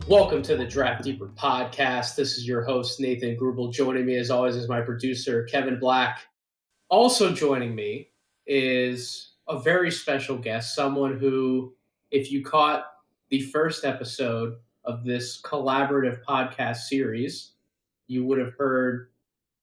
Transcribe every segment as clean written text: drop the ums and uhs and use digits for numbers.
Welcome to the Draft Deeper podcast. This is your host, Nathan Grubel. Joining me, as always, is my producer, Kevin Black. Also joining me is a very special guest, someone who, if you caught the first episode of this collaborative podcast series, you would have heard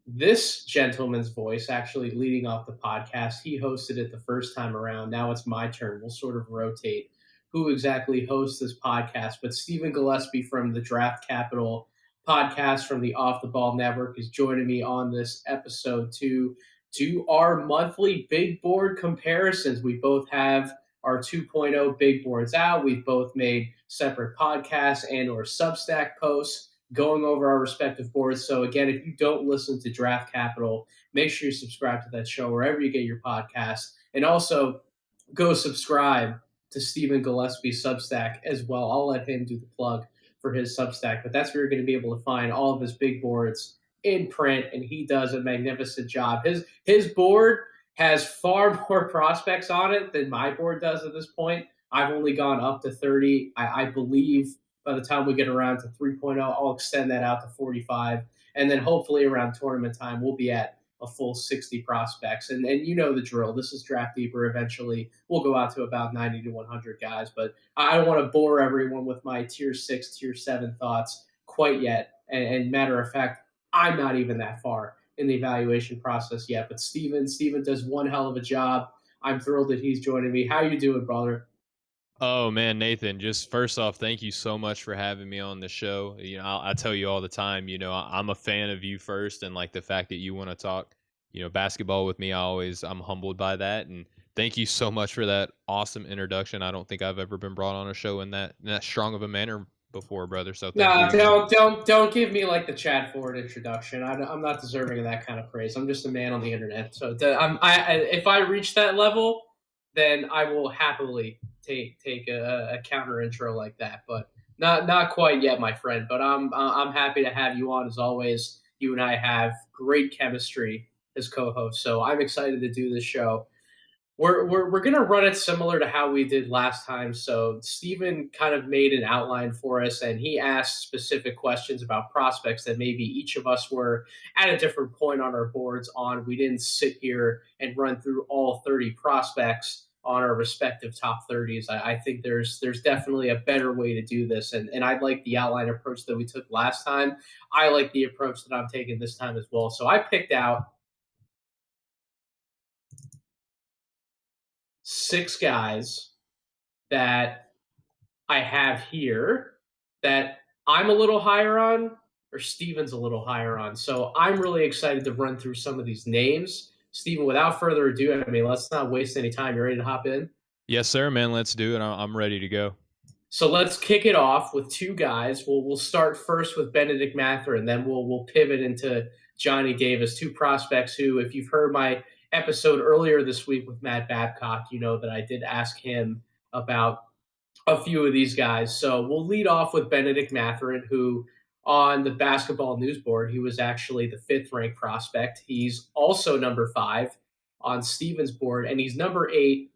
this gentleman's voice actually leading off the podcast. He hosted it the first time around. Now it's my turn. We'll sort of rotate who exactly hosts this podcast. But Stephen Gillespie from the Draft Capital podcast from the Off the Ball Network is joining me on this episode to do our monthly big board comparisons. We both have our 2.0 big boards out. We've both made separate podcasts and or Substack posts going over our respective boards. So again, if you don't listen to Draft Capital, make sure you subscribe to that show wherever you get your podcasts. And also go subscribe to Stephen Gillespie's Substack as well. I'll let him do the plug for his Substack, but that's where you're going to be able to find all of his big boards in print, and he does a magnificent job. His board has far more prospects on it than my board does at this point. I've only gone up to 30. I believe by the time we get around to 3.0, I'll extend that out to 45. And then hopefully around tournament time, we'll be at a full 60 prospects. And you know the drill. This is Draft Deeper. Eventually, we'll go out to about 90 to 100 guys. But I don't want to bore everyone with my Tier 6, Tier 7 thoughts quite yet. And matter of fact, I'm not even that far in the evaluation process yet. But Steven does one hell of a job. I'm thrilled that he's joining me. How you doing, brother? Oh man, Nathan, just first off, thank you so much for having me on the show. I tell you all the time, I'm a fan of you first, and like the fact that you want to talk, basketball with me, I'm humbled by that. And thank you so much for that awesome introduction. I don't think I've ever been brought on a show in that strong of a manner before, brother. So thank you again. Don't give me like the Chad Ford introduction. I'm not deserving of that kind of praise. I'm just a man on the internet. So if I reach that level, then I will happily take a counter intro like that. But not quite yet, my friend. But I'm happy to have you on as always. You and I have great chemistry as co-hosts, so I'm excited to do this show. We're gonna run it similar to how we did last time. So Steven kind of made an outline for us, and he asked specific questions about prospects that maybe each of us were at a different point on our boards on. We didn't sit here and run through all 30 prospects on our respective top 30s. I think there's definitely a better way to do this, and I like the outline approach that we took last time. I like the approach that I'm taking this time as well. So I picked out 6 guys that I have here that I'm a little higher on, or Steven's a little higher on. So I'm really excited to run through some of these names. Steven, without further ado, let's not waste any time. You ready to hop in? Yes, sir, man. Let's do it. I'm ready to go. So let's kick it off with 2 guys. We'll start first with Benedict Matherin, then we'll pivot into Johnny Davis, 2 prospects who, if you've heard my episode earlier this week with Matt Babcock, you know that I did ask him about a few of these guys. So we'll lead off with Benedict Matherin, who on the basketball news board, he was actually the 5th ranked prospect. He's also number 5 on Steven's board, and he's number 8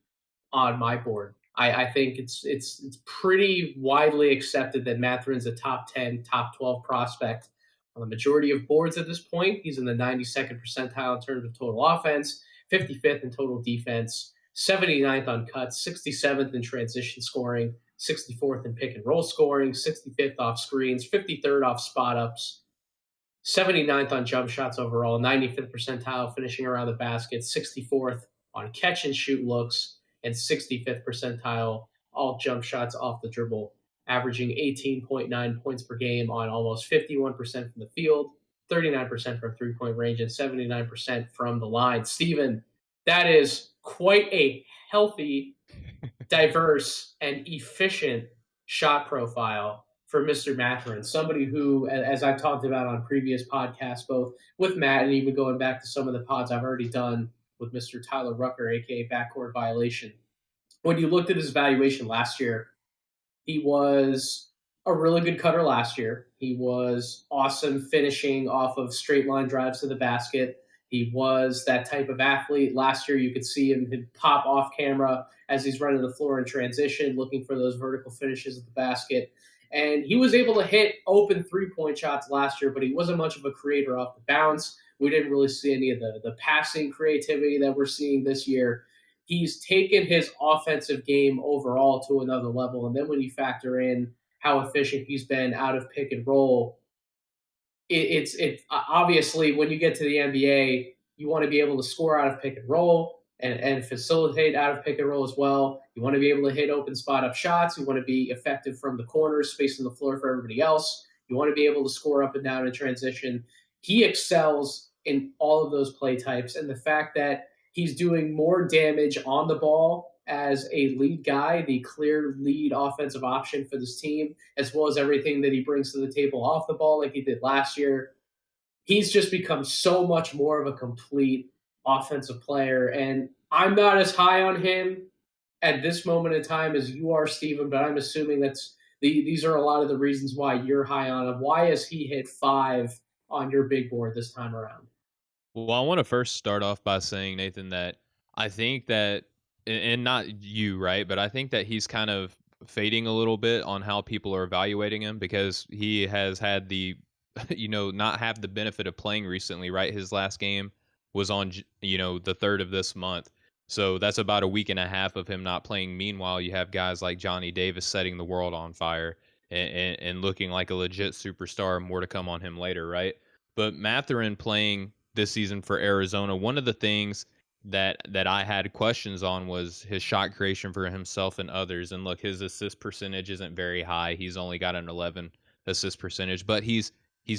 on my board. I think it's pretty widely accepted that Matherin's a top 10, top 12 prospect on the majority of boards at this point. He's in the 92nd percentile in terms of total offense, 55th in total defense, 79th on cuts, 67th in transition scoring, 64th in pick and roll scoring, 65th off screens, 53rd off spot ups, 79th on jump shots overall, 95th percentile finishing around the basket, 64th on catch and shoot looks, and 65th percentile all jump shots off the dribble, averaging 18.9 points per game on almost 51% from the field, 39% from three-point range, and 79% from the line. Steven, that is quite a healthy, diverse, and efficient shot profile for Mr. Matherin, somebody who, as I've talked about on previous podcasts, both with Matt and even going back to some of the pods I've already done with Mr. Tyler Rucker, a.k.a. Backcourt Violation. When you looked at his evaluation last year, he was a really good cutter last year. He was awesome finishing off of straight line drives to the basket. He was that type of athlete. Last year, you could see him pop off camera as he's running the floor in transition, looking for those vertical finishes at the basket. And he was able to hit open 3-point shots last year, but he wasn't much of a creator off the bounce. We didn't really see any of the passing creativity that we're seeing this year. He's taken his offensive game overall to another level. And then when you factor in how efficient he's been out of pick and roll, it's obviously when you get to the NBA, you want to be able to score out of pick and roll and facilitate out of pick and roll as well. You want to be able to hit open spot up shots. You want to be effective from the corners, spacing the floor for everybody else. You want to be able to score up and down in transition. He excels in all of those play types, and the fact that he's doing more damage on the ball as a lead guy, the clear lead offensive option for this team, as well as everything that he brings to the table off the ball, like he did last year. He's just become so much more of a complete offensive player. And I'm not as high on him at this moment in time as you are, Stephen, but I'm assuming these are a lot of the reasons why you're high on him. Why has he hit 5 on your big board this time around? Well, I want to first start off by saying, Nathan, that I think that, and not you, right, but I think that he's kind of fading a little bit on how people are evaluating him because he has had the, not have the benefit of playing recently, right? His last game was on, the 3rd of this month. So that's about a week and a half of him not playing. Meanwhile, you have guys like Johnny Davis setting the world on fire and looking like a legit superstar. More to come on him later, right? But Matherin playing this season for Arizona, one of the things that I had questions on was his shot creation for himself and others. And look, his assist percentage isn't very high. He's only got an 11 assist percentage, but he's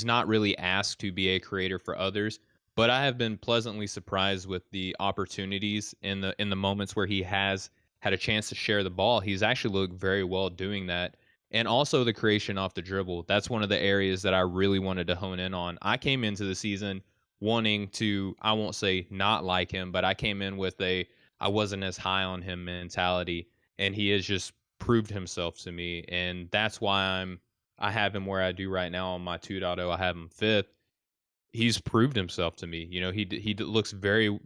not really asked to be a creator for others. But I have been pleasantly surprised with the opportunities in the moments where he has had a chance to share the ball. He's actually looked very well doing that. And also the creation off the dribble. That's one of the areas that I really wanted to hone in on. I came into the season wanting to, I won't say not like him, but I came in with I wasn't as high on him mentality, and he has just proved himself to me. And that's why I have him where I do right now on my 2.0. I have him 5th. He's proved himself to me. He looks very,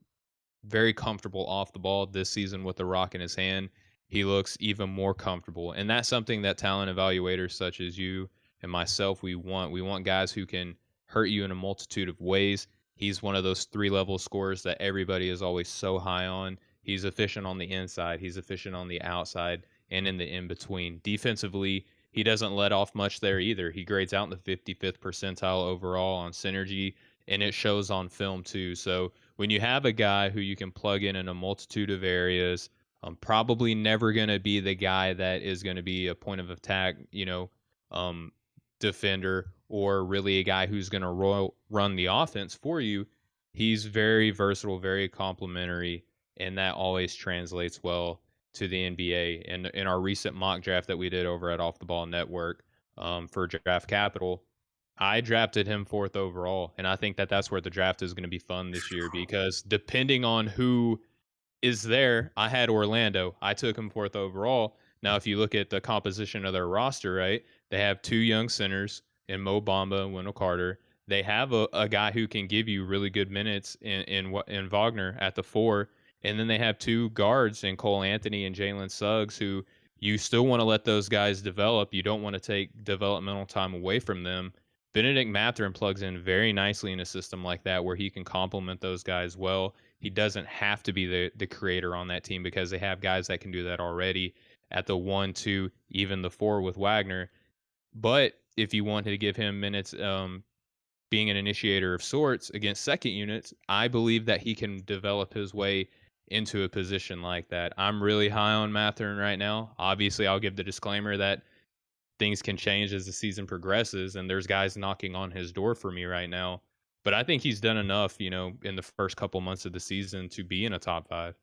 very comfortable off the ball this season with the rock in his hand. He looks even more comfortable. And that's something that talent evaluators such as you and myself, we want. We want guys who can hurt you in a multitude of ways. He's one of those 3-level scorers that everybody is always so high on. He's efficient on the inside, he's efficient on the outside, and in the in between. Defensively, he doesn't let off much there either. He grades out in the 55th percentile overall on synergy, and it shows on film too. So when you have a guy who you can plug in a multitude of areas, probably never going to be the guy that is going to be a point of attack, um, defender or really a guy who's going to run the offense for you. He's very versatile, very complimentary, and that always translates well to the NBA. And in our recent mock draft that we did over at Off the Ball Network for Draft Capital, I drafted him 4th overall, and I think that that's where the draft is going to be fun this year because depending on who is there, I had Orlando. I took him 4th overall. Now, if you look at the composition of their roster, right, they have 2 young centers in Mo Bamba and Wendell Carter. They have a guy who can give you really good minutes in Wagner at the 4, and then they have 2 guards in Cole Anthony and Jalen Suggs who you still want to let those guys develop. You don't want to take developmental time away from them. Benedict Matherin plugs in very nicely in a system like that where he can complement those guys well. He doesn't have to be the creator on that team because they have guys that can do that already at the 1, 2, even the 4 with Wagner. But if you wanted to give him minutes being an initiator of sorts against second units, I believe that he can develop his way into a position like that. I'm really high on Matherin right now. Obviously, I'll give the disclaimer that things can change as the season progresses, and there's guys knocking on his door for me right now. But I think he's done enough, in the first couple months of the season to be in a top 5.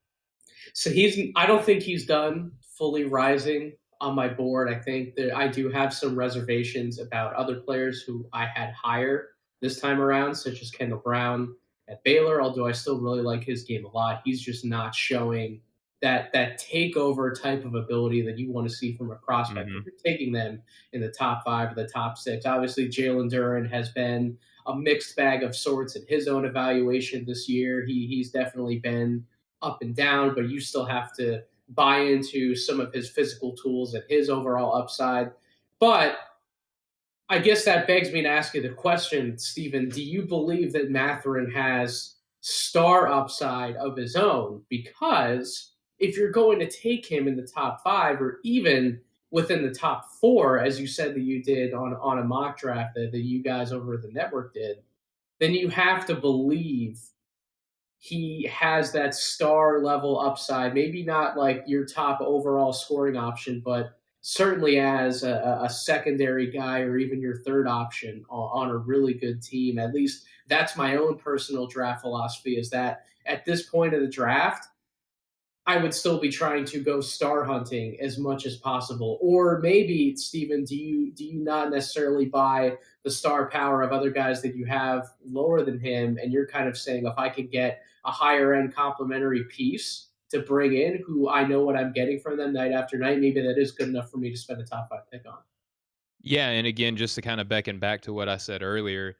So I don't think he's done fully rising on my board. I think that I do have some reservations about other players who I had higher this time around, such as Kendall Brown at Baylor, although I still really like his game a lot. He's just not showing that takeover type of ability that you want to see from a prospect. If Mhm. you're taking them in the top 5 or the top 6, obviously Jalen Duren has been a mixed bag of sorts in his own evaluation this year. He's definitely been up and down, but you still have to buy into some of his physical tools and his overall upside. But I guess that begs me to ask you the question, Stephen. Do you believe that Matherin has star upside of his own? Because if you're going to take him in the top five or even within the top four, as you said that you did on a mock draft that you guys over at the network did, then you have to believe he has that star level upside. Maybe not like your top overall scoring option, but certainly as a secondary guy or even your third option on a really good team. At least that's my own personal draft philosophy, is that at this point of the draft, I would still be trying to go star hunting as much as possible. Or maybe, Stephen, do you not necessarily buy the star power of other guys that you have lower than him, and you're kind of saying if I could get a higher end complementary piece to bring in, who I know what I'm getting from them night after night, maybe that is good enough for me to spend a top five pick on. Yeah, and again, just to kind of beckon back to what I said earlier,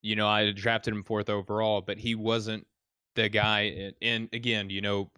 I drafted him fourth overall, but he wasn't the guy. And again,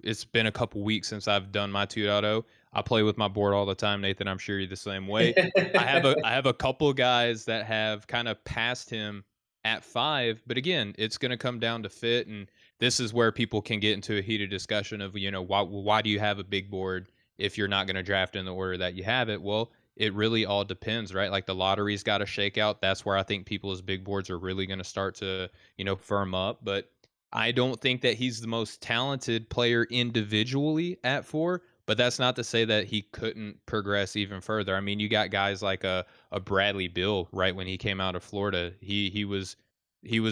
it's been a couple weeks since I've done my 2.0. I play with my board all the time, Nathan. I'm sure you're the same way. I have a couple of guys that have kind of passed him at five, but again, it's going to come down to fit, and this is where people can get into a heated discussion of why do you have a big board if you're not going to draft in the order that you have it? Well, it really all depends, right? Like the lottery's got to shake out. That's where I think people's big boards are really going to start to, firm up. But I don't think that he's the most talented player individually at four. But that's not to say that he couldn't progress even further. I mean, you got guys like a Bradley Bill, right? When he came out of Florida, he was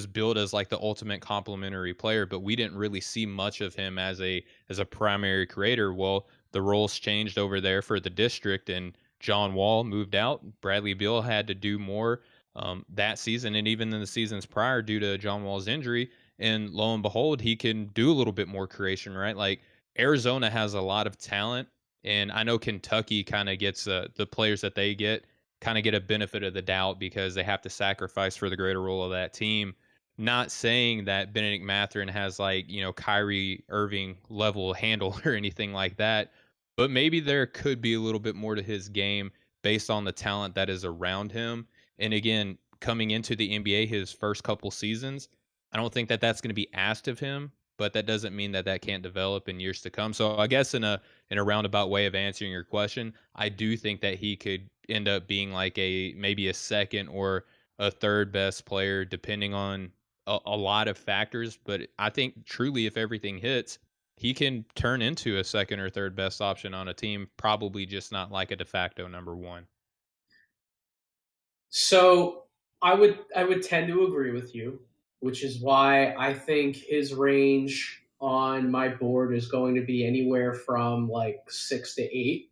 built as like the ultimate complementary player, but we didn't really see much of him as a primary creator. Well, the roles changed over there for the district, and John Wall moved out. Bradley Beal had to do more that season and even in the seasons prior due to John Wall's injury. And lo and behold, he can do a little bit more creation, right? Like Arizona has a lot of talent, and I know Kentucky kind of gets the players that they get kind of get a benefit of the doubt because they have to sacrifice for the greater role of that team. Not saying that Benedict Matherin has like, Kyrie Irving level handle or anything like that, but maybe there could be a little bit more to his game based on the talent that is around him. And again, coming into the NBA his first couple seasons, I don't think that that's going to be asked of him, but that doesn't mean that that can't develop in years to come. So I guess in a roundabout way of answering your question, I do think that he could end up being like maybe a second or a third best player depending on a lot of factors, but I think truly if everything hits, he can turn into a second or third best option on a team, probably just not like a de facto number one. So I would tend to agree with you, which is why I think his range on my board is going to be anywhere from like 6 to 8.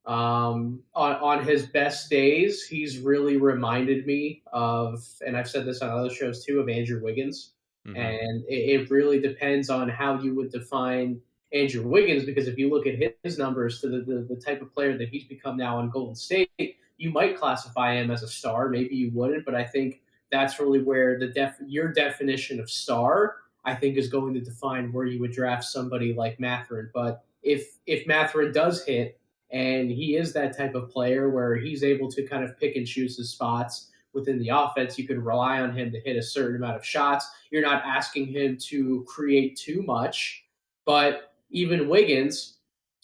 On his best days, he's really reminded me of, and I've said this on other shows too, of Andrew Wiggins. Hmm. And it really depends on how you would define Andrew Wiggins, because if you look at his numbers to the type of player that he's become now in Golden State, you might classify him as a star. Maybe you wouldn't, but I think that's really where your definition of star, I think, is going to define where you would draft somebody like Matherin. But if Matherin does hit, and he is that type of player where he's able to kind of pick and choose his spots within the offense. You can rely on him to hit a certain amount of shots. You're not asking him to create too much. But even Wiggins,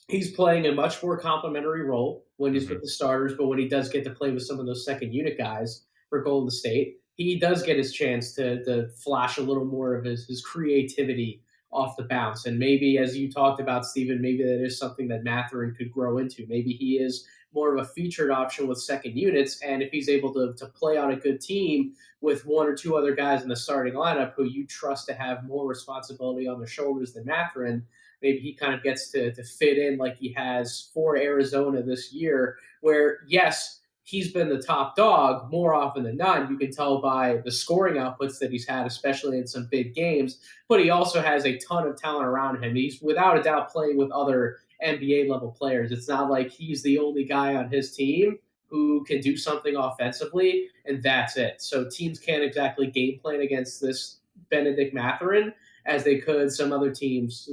he's playing a much more complimentary role when he's Hmm. with the starters, but when he does get to play with some of those second unit guys for Golden State, he does get his chance to flash a little more of his creativity off the bounce. And maybe, as you talked about, Stephen, maybe that is something that Matherin could grow into. Maybe he is more of a featured option with second units. And if he's able to play on a good team with one or two other guys in the starting lineup who you trust to have more responsibility on their shoulders than Matherin, maybe he kind of gets to fit in like he has for Arizona this year, where, yes, he's been the top dog more often than not. You can tell by the scoring outputs that he's had, especially in some big games, but he also has a ton of talent around him. He's without a doubt playing with other NBA level players. It's not like he's the only guy on his team who can do something offensively, and that's it. So teams can't exactly game plan against this Benedict Matherin as they could some other teams,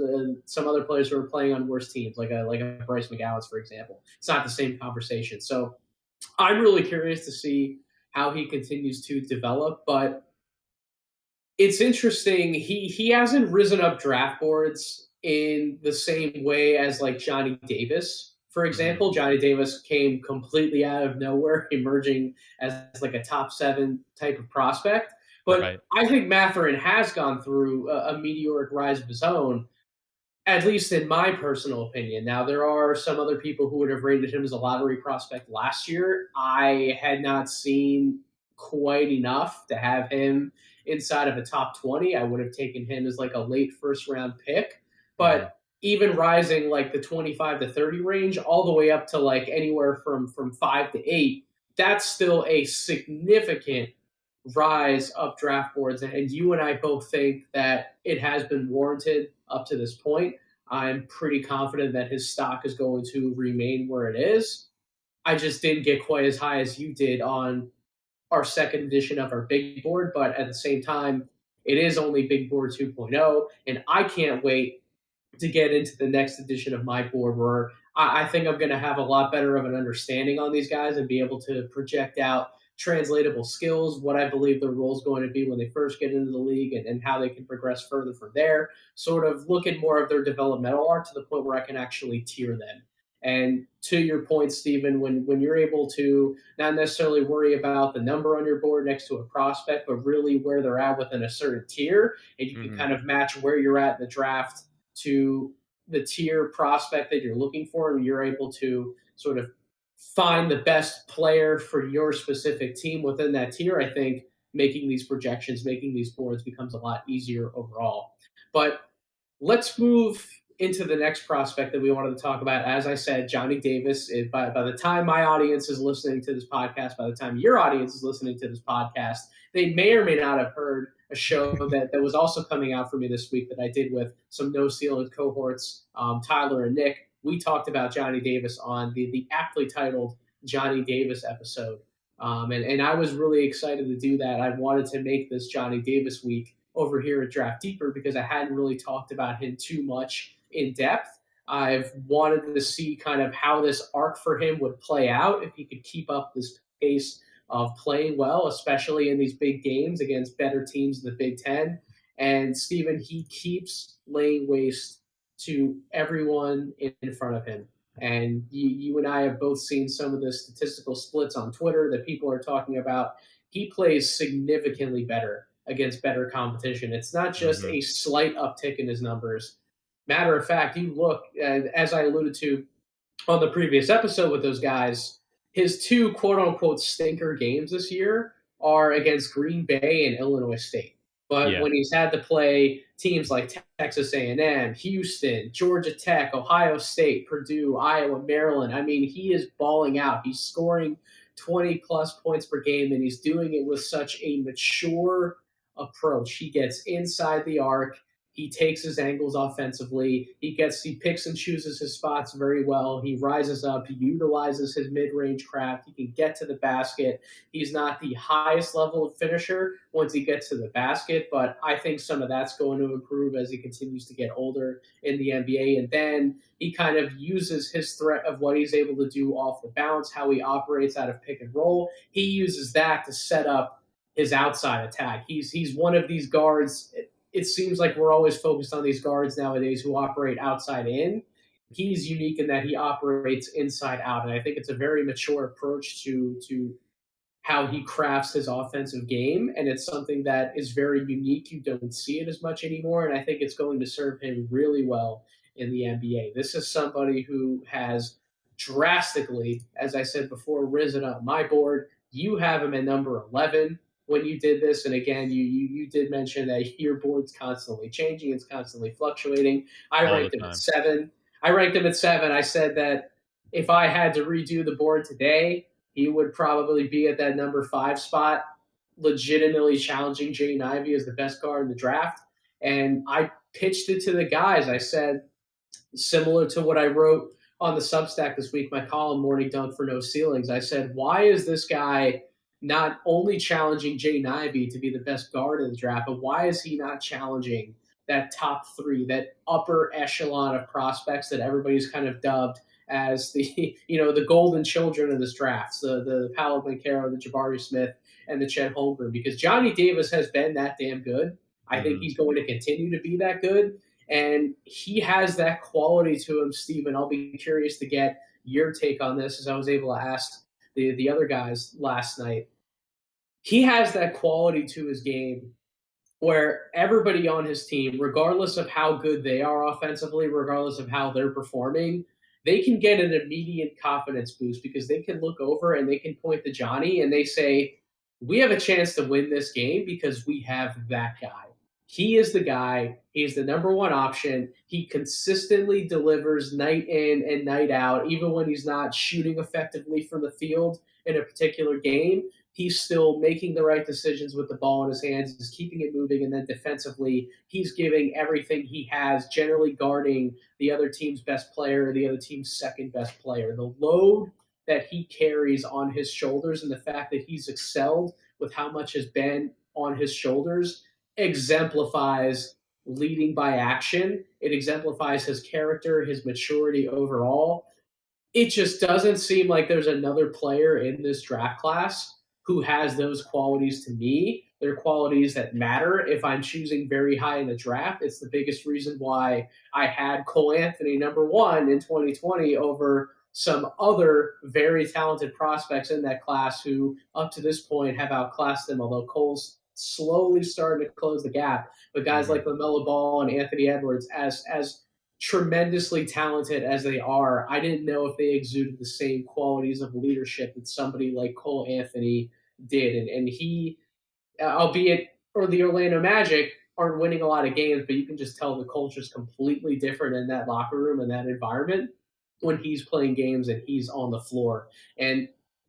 some other players who are playing on worse teams, like a Bryce McGowan's, for example. It's not the same conversation. So I'm really curious to see how he continues to develop, but it's interesting. He hasn't risen up draft boards in the same way as like Johnny Davis. For Hmm. example, Johnny Davis came completely out of nowhere, emerging as like a top 7 type of prospect. But Right. I think Matherin has gone through a meteoric rise of his own, at least in my personal opinion. Now, there are some other people who would have rated him as a lottery prospect last year. I had not seen quite enough to have him inside of a top 20. I would have taken him as like a late first round pick. Hmm. But even rising like the 25 to 30 range, all the way up to like anywhere from 5 to 8, that's still a significant rise up draft boards. And you and I both think that it has been warranted up to this point. I'm pretty confident that his stock is going to remain where it is. I just didn't get quite as high as you did on our second edition of our big board, but at the same time, it is only big board 2.0, and I can't wait to get into the next edition of my board where I think I'm going to have a lot better of an understanding on these guys and be able to project out translatable skills, what I believe their role is going to be when they first get into the league, and how they can progress further from there. Sort of look at more of their developmental arc to the point where I can actually tier them. And to your point, Stephen, when you're able to not necessarily worry about the number on your board next to a prospect, but really where they're at within a certain tier, and you can Hmm. kind of match where you're at in the draft to the tier prospect that you're looking for, and you're able to sort of find the best player for your specific team within that tier, I think making these projections, making these boards becomes a lot easier overall. But let's move into the next prospect that we wanted to talk about. As I said, Johnny Davis. By the time my audience is listening to this podcast, by the time your audience is listening to this podcast, they may or may not have heard a show that was also coming out for me this week that I did with some no ceiling cohorts, Tyler and Nick. We talked about Johnny Davis on the aptly titled Johnny Davis episode. And I was really excited to do that. I wanted to make this Johnny Davis week over here at Draft Deeper because I hadn't really talked about him too much in depth. I've wanted to see kind of how this arc for him would play out if he could keep up this pace of playing well, especially in these big games against better teams in the Big Ten. And Stephen, he keeps laying waste to everyone in front of him. And you and I have both seen some of the statistical splits on Twitter that people are talking about. He plays significantly better against better competition. It's not just Hmm. a slight uptick in his numbers. Matter of fact, you look, as I alluded to on the previous episode with those guys, his two quote unquote stinker games this year are against Green Bay and Illinois State. But Yeah. when he's had to play teams like Texas A&M, Houston, Georgia Tech, Ohio State, Purdue, Iowa, Maryland, I mean, he is balling out. He's scoring 20 plus points per game, and he's doing it with such a mature approach. He gets inside the arc. He takes his angles offensively. He picks and chooses his spots very well. He rises up. He utilizes his mid-range craft. He can get to the basket. He's not the highest level of finisher once he gets to the basket, but I think some of that's going to improve as he continues to get older in the NBA. And then he kind of uses his threat of what he's able to do off the bounce, how he operates out of pick and roll. He uses that to set up his outside attack. He's one of these guards. It seems like we're always focused on these guards nowadays who operate outside in. He's unique in that he operates inside out, and I think it's a very mature approach to how he crafts his offensive game, and it's something that is very unique. You don't see it as much anymore, and I think it's going to serve him really well in the NBA. This is somebody who has drastically, as I said before, risen up my board. You have him at number 11 when you did this, and again, you did mention that your board's constantly changing, it's constantly fluctuating. I All the ranked him at time. 7. I said that if I had to redo the board today, he would probably be at that number 5 spot, legitimately challenging Jaden Ivey as the best guard in the draft. And I pitched it to the guys. I said, similar to what I wrote on the Substack this week, my column Morning Dunk for No Ceilings. I said, why is this guy not only challenging Jaden Ivey to be the best guard in the draft, but why is he not challenging that top 3, that upper echelon of prospects that everybody's kind of dubbed as the the golden children of this draft, the Paolo Banchero, the Jabari Smith, and the Chet Holmgren, because Johnny Davis has been that damn good. I think Mhm. he's going to continue to be that good, and he has that quality to him, Stephen. I'll be curious to get your take on this, as I was able to ask the other guys last night. He has that quality to his game where everybody on his team, regardless of how good they are offensively, regardless of how they're performing, they can get an immediate confidence boost because they can look over and they can point to Johnny and they say, "We have a chance to win this game because we have that guy. He is the guy. He's the number one option. He consistently delivers night in and night out, even when he's not shooting effectively from the field in a particular game. He's still making the right decisions with the ball in his hands. He's keeping it moving, and then defensively, he's giving everything he has, generally guarding the other team's best player, the other team's second best player. The load that he carries on his shoulders and the fact that he's excelled with how much has been on his shoulders exemplifies leading by action. It exemplifies his character, his maturity overall. It just doesn't seem like there's another player in this draft class who has those qualities to me. They're qualities that matter if I'm choosing very high in the draft. It's the biggest reason why I had Cole Anthony number one in 2020 over some other very talented prospects in that class who, up to this point, have outclassed them, although Cole's slowly starting to close the gap. But guys Mhm. like LaMelo Ball and Anthony Edwards, as tremendously talented as they are, I didn't know if they exuded the same qualities of leadership that somebody like Cole Anthony did. And he, albeit, or the Orlando Magic aren't winning a lot of games, but you can just tell the culture is completely different in that locker room and that environment when he's playing games and he's on the floor. And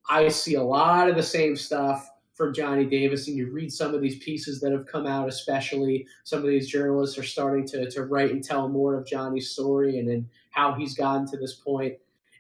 I see a lot of the same stuff from Johnny Davis, and you read some of these pieces that have come out, especially some of these journalists are starting to write and tell more of Johnny's story and then how he's gotten to this point.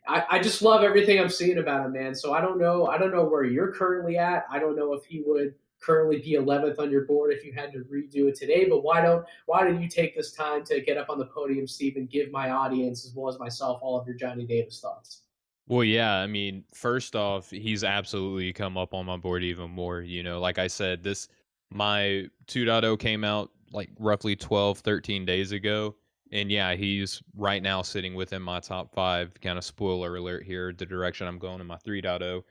I just love everything I'm seeing about him, man. So I don't know. I don't know where you're currently at. I don't know if he would currently be 11th on your board if you had to redo it today. But why don't you take this time to get up on the podium, Steve, and give my audience as well as myself all of your Johnny Davis thoughts? Well, yeah, I mean, first off, he's absolutely come up on my board even more. Like I said, my 2.0 came out like roughly 12, 13 days ago. And yeah, he's right now sitting within my top five. Kind of spoiler alert here, the direction I'm going in my 3.0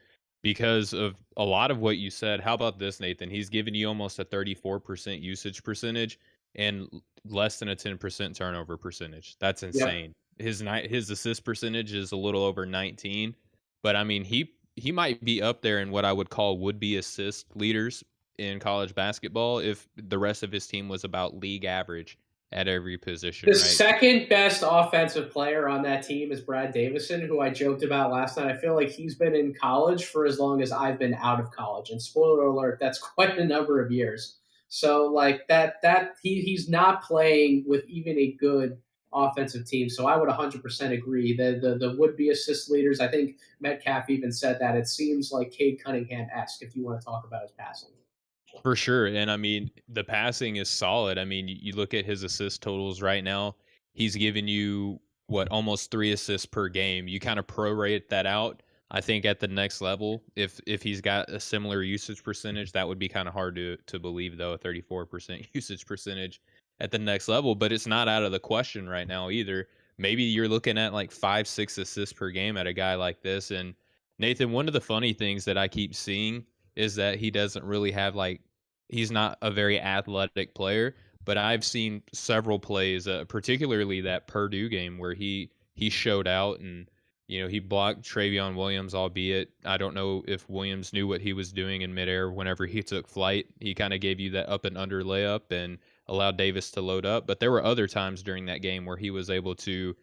because of a lot of what you said. How about this, Nathan? He's given you almost a 34% usage percentage and less than a 10% turnover percentage. That's Yep. insane. His assist percentage is a little over 19, but I mean he might be up there in what I would call would be assist leaders in college basketball if the rest of his team was about league average at every position, The right? second best offensive player on that team is Brad Davison, who I joked about last night. I feel like he's been in college for as long as I've been out of college. And spoiler alert, that's quite a number of years. So like he's not playing with even a good offensive team. So I would 100% agree. The would be assist leaders. I think Metcalf even said that it seems like Cade Cunningham esque if you want to talk about his passing. For sure. And I mean, the passing is solid. I mean, you look at his assist totals right now, he's given you what almost 3 assists per game. You kind of prorate that out. I think at the next level, if he's got a similar usage percentage, that would be kind of hard to believe though, a 34% usage percentage at the next level, but it's not out of the question right now either. Maybe you're looking at like 5, 6 assists per game at a guy like this. And Nathan, one of the funny things that I keep seeing is that he doesn't really have like he's not a very athletic player, but I've seen several plays, particularly that Purdue game where he showed out and he blocked Travion Williams, albeit I don't know if Williams knew what he was doing in midair whenever he took flight. He kind of gave you that up and under layup and allowed Davis to load up. But there were other times during that game where he was able to,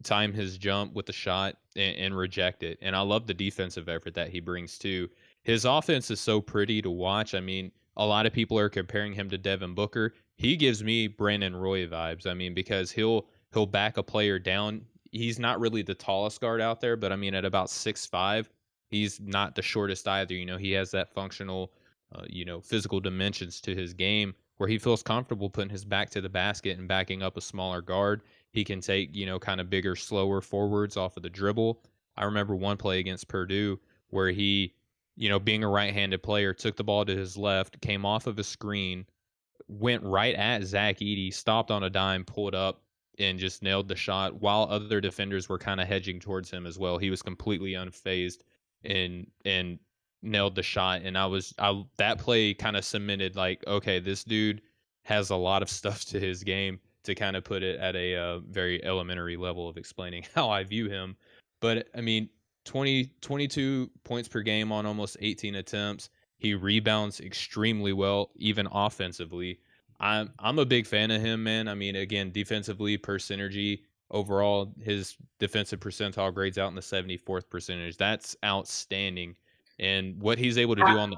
time his jump with the shot and reject it. And I love the defensive effort that he brings too. His offense is so pretty to watch. I mean, a lot of people are comparing him to Devin Booker. He gives me Brandon Roy vibes. I mean, because he'll back a player down. He's not really the tallest guard out there, but I mean, at about 6'5", he's not the shortest either. He has that functional, physical dimensions to his game where he feels comfortable putting his back to the basket and backing up a smaller guard. He can take, kind of bigger, slower forwards off of the dribble. I remember one play against Purdue where he, being a right-handed player, took the ball to his left, came off of a screen, went right at Zach Edey, stopped on a dime, pulled up, and just nailed the shot while other defenders were kind of hedging towards him as well. He was completely unfazed and nailed the shot. And that play kind of cemented, like, okay, this dude has a lot of stuff to his game, to kind of put it at a very elementary level of explaining how I view him. But I mean, 22 points per game on almost 18 attempts. He rebounds extremely well, even offensively. I'm a big fan of him, man. I mean, again, defensively per synergy, overall, his defensive percentile grades out in the 74th percentage. That's outstanding. And what he's able to do on the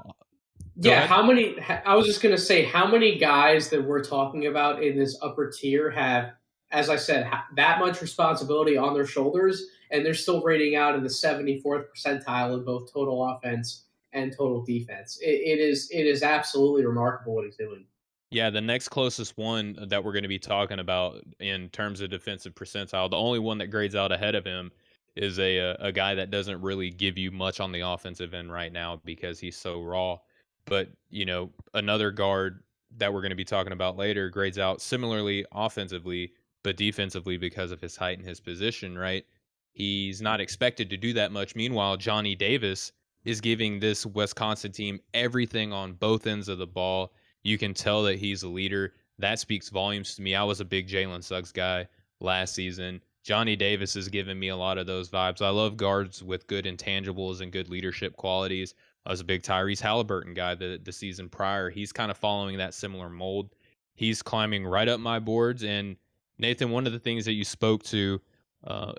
Go Yeah, ahead. how many? I was just going to say, how many guys that we're talking about in this upper tier have, as I said, that much responsibility on their shoulders, and they're still rating out in the 74th percentile in both total offense and total defense. It is absolutely remarkable what he's doing. Yeah, the next closest one that we're going to be talking about in terms of defensive percentile, the only one that grades out ahead of him is a guy that doesn't really give you much on the offensive end right now because he's so raw. But, another guard that we're going to be talking about later grades out similarly offensively, but defensively because of his height and his position, right? He's not expected to do that much. Meanwhile, Johnny Davis is giving this Wisconsin team everything on both ends of the ball. You can tell that he's a leader. That speaks volumes to me. I was a big Jalen Suggs guy last season. Johnny Davis has given me a lot of those vibes. I love guards with good intangibles and good leadership qualities. I was a big Tyrese Halliburton guy the season prior. He's kind of following that similar mold. He's climbing right up my boards. And Nathan, one of the things that you spoke to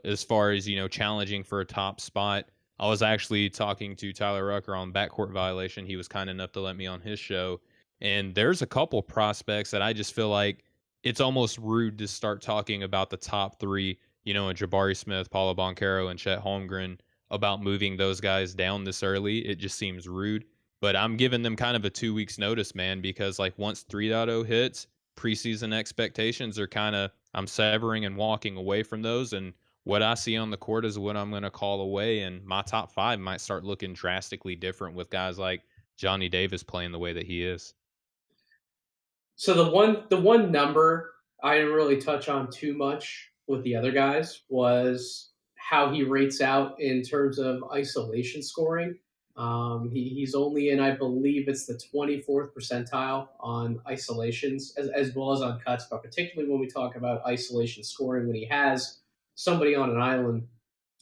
as far as, challenging for a top spot, I was actually talking to Tyler Rucker on Backcourt Violation. He was kind enough to let me on his show. And there's a couple prospects that I just feel like it's almost rude to start talking about the top three, and Jabari Smith, Paulo Banchero, and Chet Holmgren, about moving those guys down this early. It just seems rude. But I'm giving them kind of a 2 weeks notice, man, because like once 3.0 hits, preseason expectations are I'm severing and walking away from those. And what I see on the court is what I'm going to call away. And my top five might start looking drastically different with guys like Johnny Davis playing the way that he is. So the one number I didn't really touch on too much with the other guys was how he rates out in terms of isolation scoring. He's only in, I believe, it's the 24th percentile on isolations as well as on cuts, but particularly when we talk about isolation scoring, when he has somebody on an island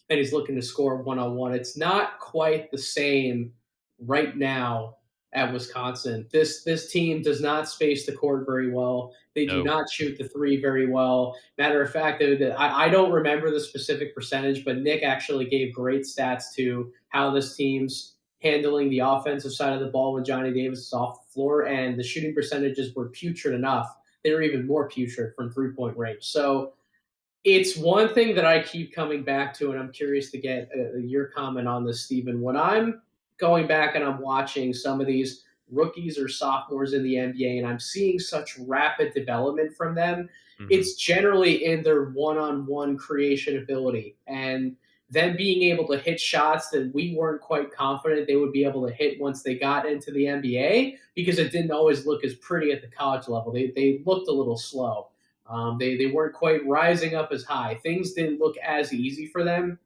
and he's looking to score one on one. It's not quite the same right now at Wisconsin. This team does not space the court very well. They do No. not shoot the three very well. Matter of fact, I don't remember the specific percentage, but Nick actually gave great stats to how this team's handling the offensive side of the ball when Johnny Davis is off the floor, and the shooting percentages were putrid enough. They were even more putrid from 3 point range. So it's one thing that I keep coming back to, and I'm curious to get your comment on this, Stephen. When I'm going back and I'm watching some of these rookies or sophomores in the NBA, and I'm seeing such rapid development from them, Hmm. it's generally in their one-on-one creation ability, and them being able to hit shots that we weren't quite confident they would be able to hit once they got into the NBA, because it didn't always look as pretty at the college level. They looked a little slow. They weren't quite rising up as high. Things didn't look as easy for them.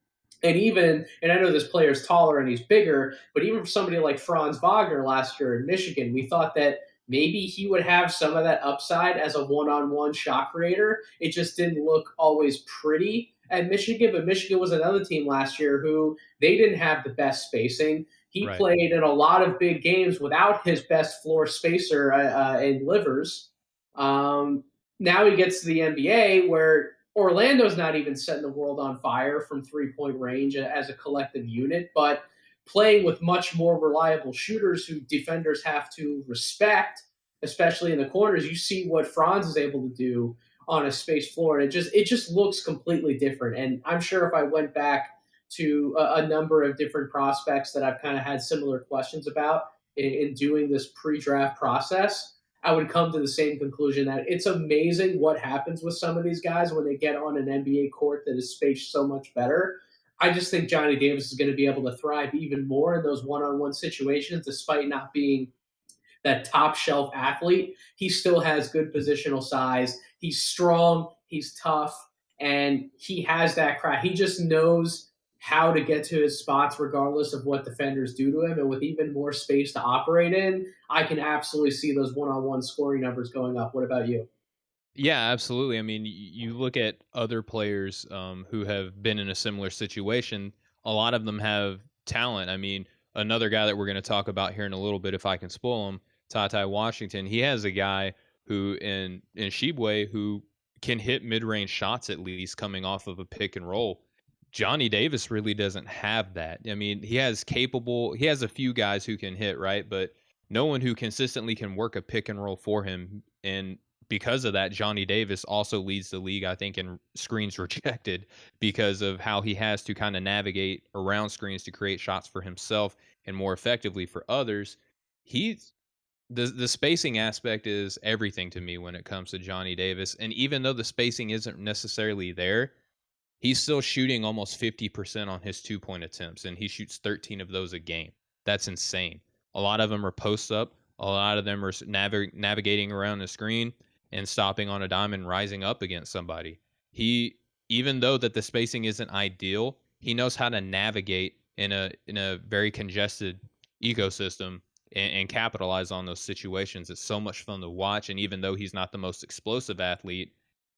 And I know this player's taller and he's bigger, but even for somebody like Franz Wagner last year in Michigan, we thought that maybe he would have some of that upside as a one-on-one shot creator. It just didn't look always pretty at Michigan, but Michigan was another team last year who they didn't have the best spacing. He Right. played in a lot of big games without his best floor spacer in Livers. Um, Now he gets to the NBA where Orlando's not even setting the world on fire from 3 point range as a collective unit, but playing with much more reliable shooters who defenders have to respect, especially in the corners. You see what Franz is able to do on a space floor, and it just looks completely different. And I'm sure if I went back to a number of different prospects that I've kind of had similar questions about in doing this pre-draft process, I would come to the same conclusion that it's amazing what happens with some of these guys when they get on an NBA court that is spaced so much better. I just think Johnny Davis is going to be able to thrive even more in those one-on-one situations, despite not being that top shelf athlete. He still has good positional size. He's strong. He's tough, and he has that crack. He just knows how to get to his spots regardless of what defenders do to him. And with even more space to operate in, I can absolutely see those one-on-one scoring numbers going up. What about you? Yeah, absolutely. I mean, you look at other players who have been in a similar situation. A lot of them have talent. I mean, another guy that we're going to talk about here in a little bit, if I can spoil him, Ty Washington. He has a guy who in Shibwe who can hit mid range shots at least coming off of a pick and roll. Johnny Davis really doesn't have that. I mean, he has a few guys who can hit, right? But no one who consistently can work a pick and roll for him. And because of that, Johnny Davis also leads the league, I think, in screens rejected because of how he has to kind of navigate around screens to create shots for himself and more effectively for others. He's the spacing aspect is everything to me when it comes to Johnny Davis. And even though the spacing isn't necessarily there, he's still shooting almost 50% on his 2-point attempts, and he shoots 13 of those a game. That's insane. A lot of them are post up. A lot of them are navigating around the screen and stopping on a dime and rising up against somebody. He, even though that the spacing isn't ideal, he knows how to navigate in a very congested ecosystem and capitalize on those situations. It's so much fun to watch. And even though he's not the most explosive athlete,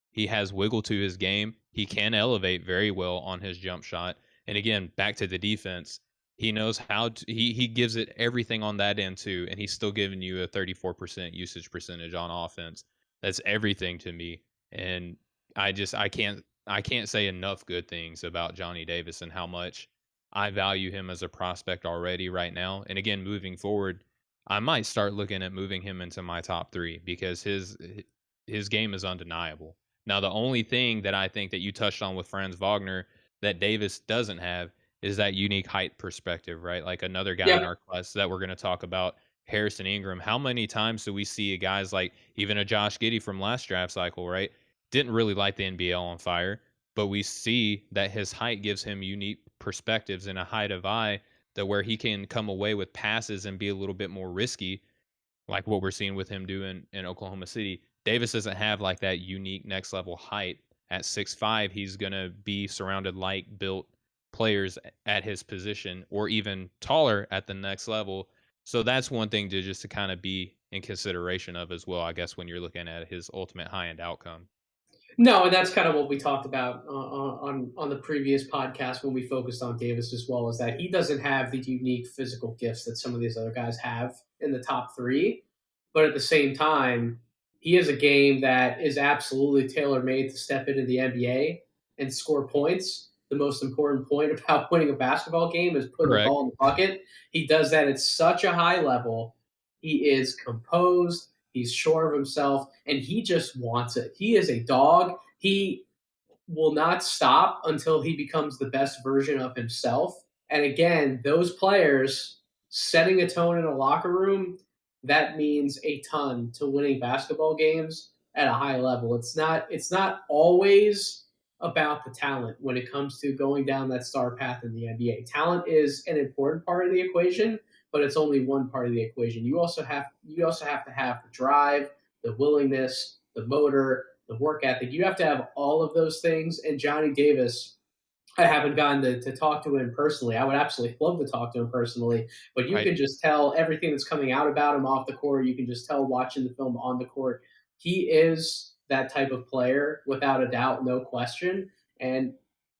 he has wiggle to his game. He can elevate very well on his jump shot. And again, back to the defense, he knows how to, he gives it everything on that end too, and he's still giving you a 34% usage percentage on offense. That's everything to me. And I can't say enough good things about Johnny Davis and how much I value him as a prospect already right now. And again, moving forward, I might start looking at moving him into my top 3 because his game is undeniable. Now, the only thing that I think that you touched on with Franz Wagner that Davis doesn't have is that unique height perspective, right? Like another guy in Yep. our class that we're going to talk about, Harrison Ingram. How many times do we see guys like even a Josh Giddey from last draft cycle, right? Didn't really light the NBL on fire, but we see that his height gives him unique perspectives and a height of eye that where he can come away with passes and be a little bit more risky like what we're seeing with him doing in Oklahoma City. Davis doesn't have like that unique next level height. At 6'5", he's going to be surrounded like built players at his position or even taller at the next level. So that's one thing to just to kind of be in consideration of as well, I guess, when you're looking at his ultimate high end outcome. No, and that's kind of what we talked about on the previous podcast when we focused on Davis as well, is that he doesn't have the unique physical gifts that some of these other guys have in the top 3, but at the same time, he has a game that is absolutely tailor made to step into the NBA and score points. The most important point about winning a basketball game is putting the Correct. ball in the bucket. He does that at such a high level. He is composed. He's sure of himself, and he just wants it. He is a dog. He will not stop until he becomes the best version of himself. And again, those players setting a tone in a locker room, that means a ton to winning basketball games at a high level. It's not always about the talent when it comes to going down that star path in the NBA. Talent is an important part of the equation, but it's only one part of the equation. You also have to have the drive, the willingness, the motor, the work ethic. You have to have all of those things. And Johnny Davis, I haven't gotten to talk to him personally. I would absolutely love to talk to him personally, but you Right. can just tell everything that's coming out about him off the court. You can just tell watching the film on the court. He is that type of player without a doubt, no question. And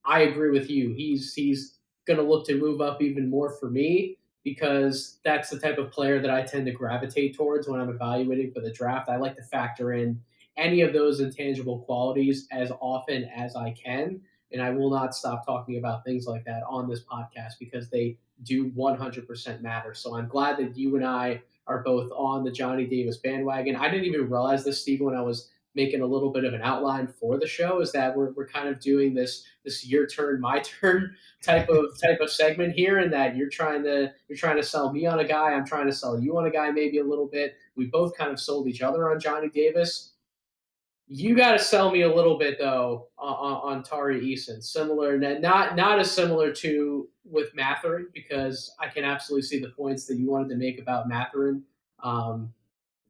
I agree with you. He's going to look to move up even more for me because that's the type of player that I tend to gravitate towards when I'm evaluating for the draft. I like to factor in any of those intangible qualities as often as I can, and I will not stop talking about things like that on this podcast because they do 100% matter. So I'm glad that you and I are both on the Johnny Davis bandwagon. I didn't even realize this, Steve, when I was making a little bit of an outline for the show is that we're kind of doing this your turn, my turn type of segment here, and that you're trying to sell me on a guy, I'm trying to sell you on a guy maybe a little bit. We both kind of sold each other on Johnny Davis. You got to sell me a little bit though on Tari Eason. Similar, not as similar to with Matherin, because I can absolutely see the points that you wanted to make about Matherin. Um,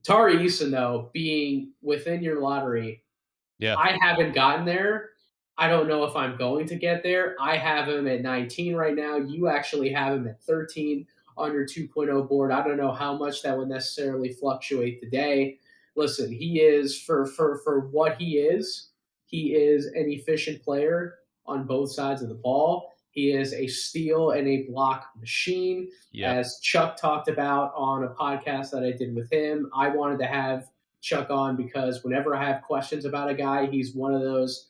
Tari Eason though, being within your lottery, Yeah. I haven't gotten there. I don't know if I'm going to get there. I have him at 19 right now. You actually have him at 13 on your 2.0 board. I don't know how much that would necessarily fluctuate today. Listen, he is for what he is. He is an efficient player on both sides of the ball. He is a steal and a block machine, Yep. as Chuck talked about on a podcast that I did with him. I wanted to have Chuck on because whenever I have questions about a guy, he's one of those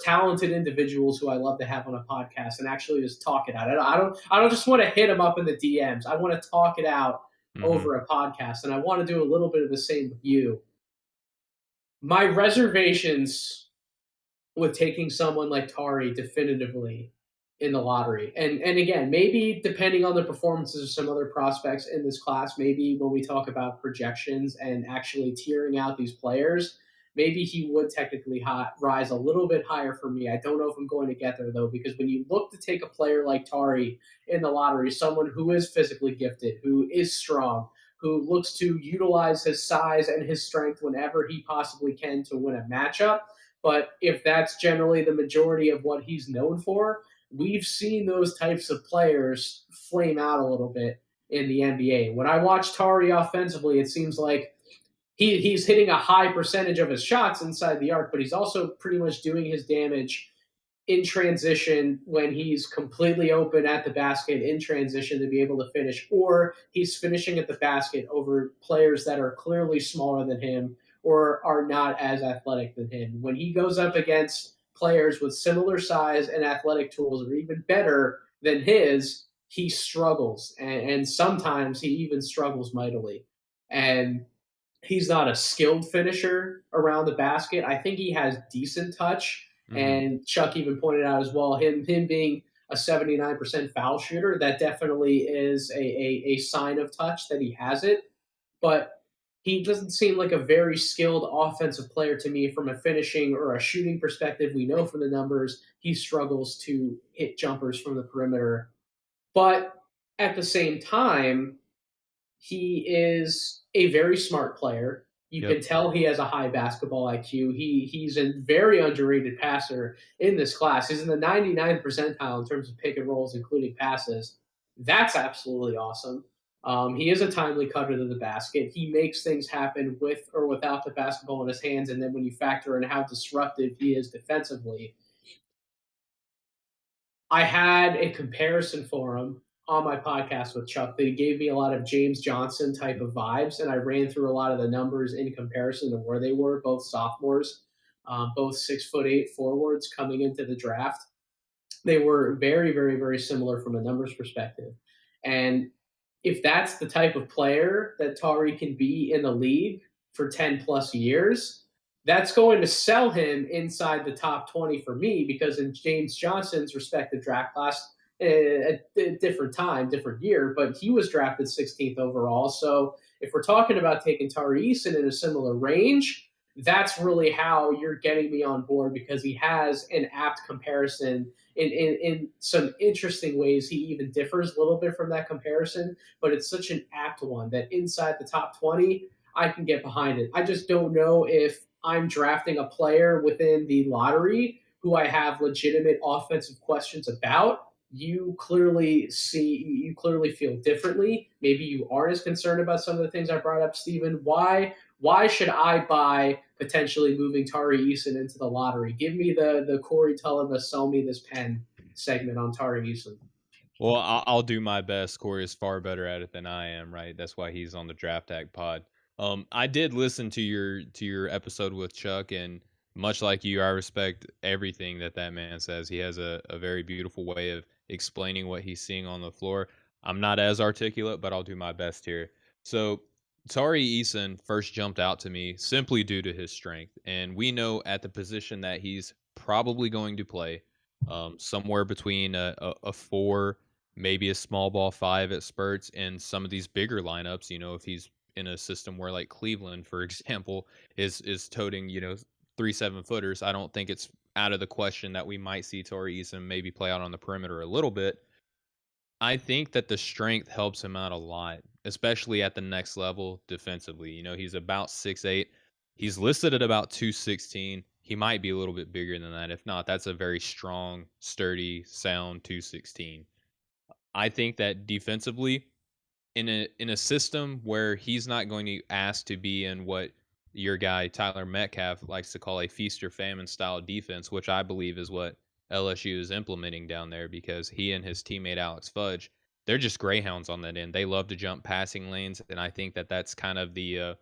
talented individuals who I love to have on a podcast and actually just talk it out. I don't just want to hit him up in the DMs. I want to talk it out Hmm. over a podcast, and I want to do a little bit of the same with you. My reservations with taking someone like Tari definitively in the lottery. And again, maybe depending on the performances of some other prospects in this class, maybe when we talk about projections and actually tiering out these players, maybe he would technically rise a little bit higher for me. I don't know if I'm going to get there though, because when you look to take a player like Tari in the lottery, someone who is physically gifted, who is strong, who looks to utilize his size and his strength whenever he possibly can to win a matchup, but if that's generally the majority of what he's known for, we've seen those types of players flame out a little bit in the NBA. When I watch Tari offensively, it seems like he's hitting a high percentage of his shots inside the arc, but he's also pretty much doing his damage in transition when he's completely open at the basket in transition to be able to finish, or he's finishing at the basket over players that are clearly smaller than him or are not as athletic than him. When he goes up against players with similar size and athletic tools, or even better than his, he struggles. And sometimes he even struggles mightily. And he's not a skilled finisher around the basket. I think he has decent touch. Hmm. And Chuck even pointed out as well, him being a 79% foul shooter, that definitely is a sign of touch that he has it. But he doesn't seem like a very skilled offensive player to me from a finishing or a shooting perspective. We know from the numbers he struggles to hit jumpers from the perimeter. But at the same time, he is a very smart player. You Yep. can tell he has a high basketball IQ. He's a very underrated passer in this class. He's in the 99th percentile in terms of pick and rolls, including passes. That's absolutely awesome. He is a timely cutter to the basket. He makes things happen with or without the basketball in his hands. And then when you factor in how disruptive he is defensively, I had a comparison for him on my podcast with Chuck that he gave me a lot of James Johnson type of vibes, and I ran through a lot of the numbers in comparison to where they were, both sophomores, both 6'8" forwards coming into the draft. They were very, very, very similar from a numbers perspective. And if that's the type of player that Tari can be in the league for 10 plus years, that's going to sell him inside the top 20 for me, because in James Johnson's respective draft class, at a different time, different year, but he was drafted 16th overall. So if we're talking about taking Tari Eason in a similar range, that's really how you're getting me on board, because he has an apt comparison in some interesting ways. He even differs a little bit from that comparison, but it's such an apt one that inside the top 20, I can get behind it. I just don't know if I'm drafting a player within the lottery who I have legitimate offensive questions about. You clearly feel differently. Maybe you aren't as concerned about some of the things I brought up, Stephen. Why should I buy potentially moving Tari Eason into the lottery? Give me the Corey Tulliver sell me this pen segment on Tari Eason. Well, I'll do my best. Corey is far better at it than I am, right? That's why he's on the Draft Tag Pod. I did listen to your episode with Chuck, and much like you, I respect everything that that man says. He has a very beautiful way of explaining what he's seeing on the floor. I'm not as articulate, but I'll do my best here. So, Tari Eason first jumped out to me simply due to his strength. And we know at the position that he's probably going to play, somewhere between a four, maybe a small ball five at spurts, and some of these bigger lineups, if he's in a system where like Cleveland, for example, is toting, 3 7-footers, I don't think it's out of the question that we might see Tari Eason maybe play out on the perimeter a little bit. I think that the strength helps him out a lot, especially at the next level defensively. He's about 6'8". He's listed at about 216. He might be a little bit bigger than that. If not, that's a very strong, sturdy, sound 216. I think that defensively, in a system where he's not going to ask to be in what your guy Tyler Metcalf likes to call a feast or famine style defense, which I believe is what LSU is implementing down there, because he and his teammate Alex Fudge, they're just greyhounds on that end. They love to jump passing lanes, and I think that that's kind of the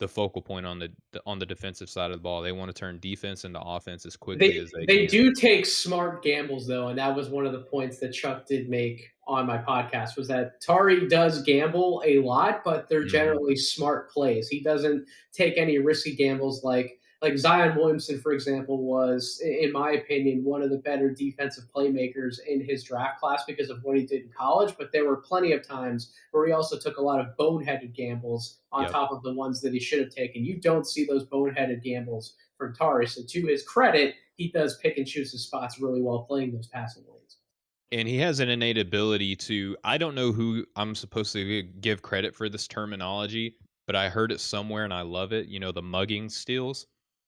focal point on the defensive side of the ball. They want to turn defense into offense as quickly They as they they can. do take smart gambles though, and that was one of the points that Chuck did make on my podcast was that Tari does gamble a lot, but they're Mhm. generally smart plays. He doesn't take any risky gambles like Zion Williamson, for example, was, in my opinion, one of the better defensive playmakers in his draft class because of what he did in college. But there were plenty of times where he also took a lot of boneheaded gambles on Yep. top of the ones that he should have taken. You don't see those boneheaded gambles from Tari. So to his credit, he does pick and choose his spots really well playing those passing lanes. And he has an innate ability to, I don't know who I'm supposed to give credit for this terminology, but I heard it somewhere and I love it. The mugging steals.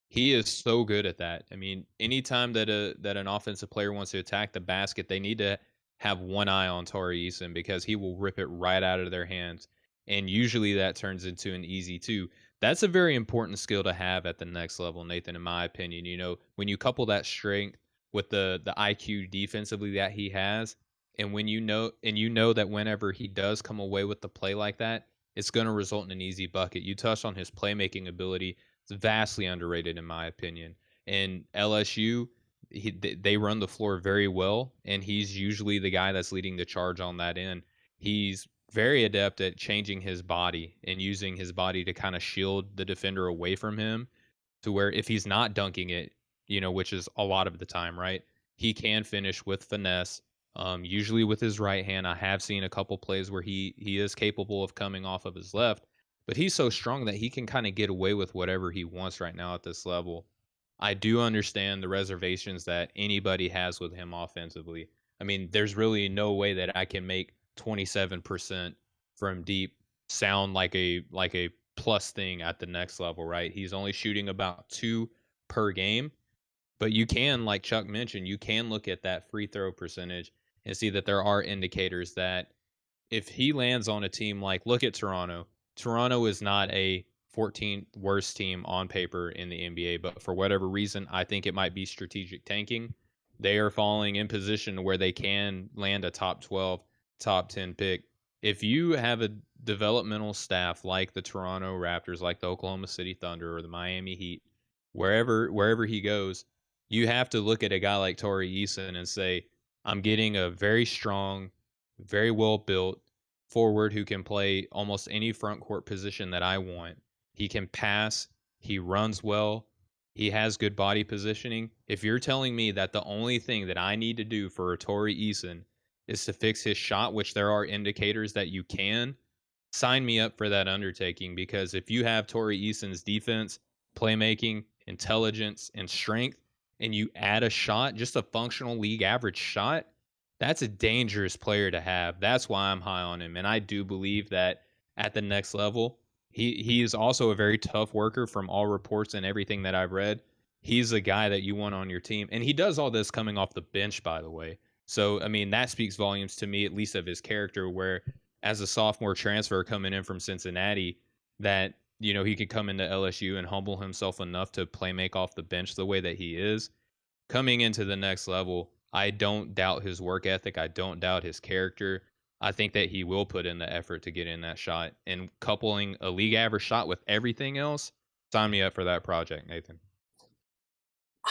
He is so good at that. I mean, anytime that an offensive player wants to attack the basket, they need to have one eye on Tari Eason, because he will rip it right out of their hands. And usually that turns into an easy two. That's a very important skill to have at the next level, Nathan, in my opinion. When you couple that strength with the IQ defensively that he has, and you know that whenever he does come away with the play like that, it's going to result in an easy bucket. You touched on his playmaking ability. It's vastly underrated in my opinion. And LSU, they run the floor very well, and he's usually the guy that's leading the charge on that end. He's very adept at changing his body and using his body to kind of shield the defender away from him, to where if he's not dunking it, which is a lot of the time, right? He can finish with finesse, usually with his right hand. I have seen a couple plays where he is capable of coming off of his left, but he's so strong that he can kind of get away with whatever he wants right now at this level. I do understand the reservations that anybody has with him offensively. I mean, there's really no way that I can make 27% from deep sound like a plus thing at the next level, right? He's only shooting about 2 per game, but you can, like Chuck mentioned, you can look at that free throw percentage and see that there are indicators that if he lands on a team like, look at Toronto. Toronto is not a 14th worst team on paper in the NBA, but for whatever reason, I think it might be strategic tanking. They are falling in position where they can land a top 12, top 10 pick. If you have a developmental staff like the Toronto Raptors, like the Oklahoma City Thunder or the Miami Heat, wherever he goes, you have to look at a guy like Tari Eason and say, I'm getting a very strong, very well built forward who can play almost any front court position that I want. He can pass, he runs well, he has good body positioning. If you're telling me that the only thing that I need to do for a Tari Eason is to fix his shot, which there are indicators that you can, sign me up for that undertaking. Because if you have Tari Eason's defense, playmaking, intelligence, and strength, and you add a shot, just a functional league average shot, that's a dangerous player to have. That's why I'm high on him. And I do believe that at the next level, he is also a very tough worker from all reports and everything that I've read. He's a guy that you want on your team. And he does all this coming off the bench, by the way. So, I mean, that speaks volumes to me, at least of his character, where as a sophomore transfer coming in from Cincinnati, that, he could come into LSU and humble himself enough to play make off the bench the way that he is. Coming into the next level, I don't doubt his work ethic. I don't doubt his character. I think that he will put in the effort to get in that shot. And coupling a league average shot with everything else, sign me up for that project, Nathan.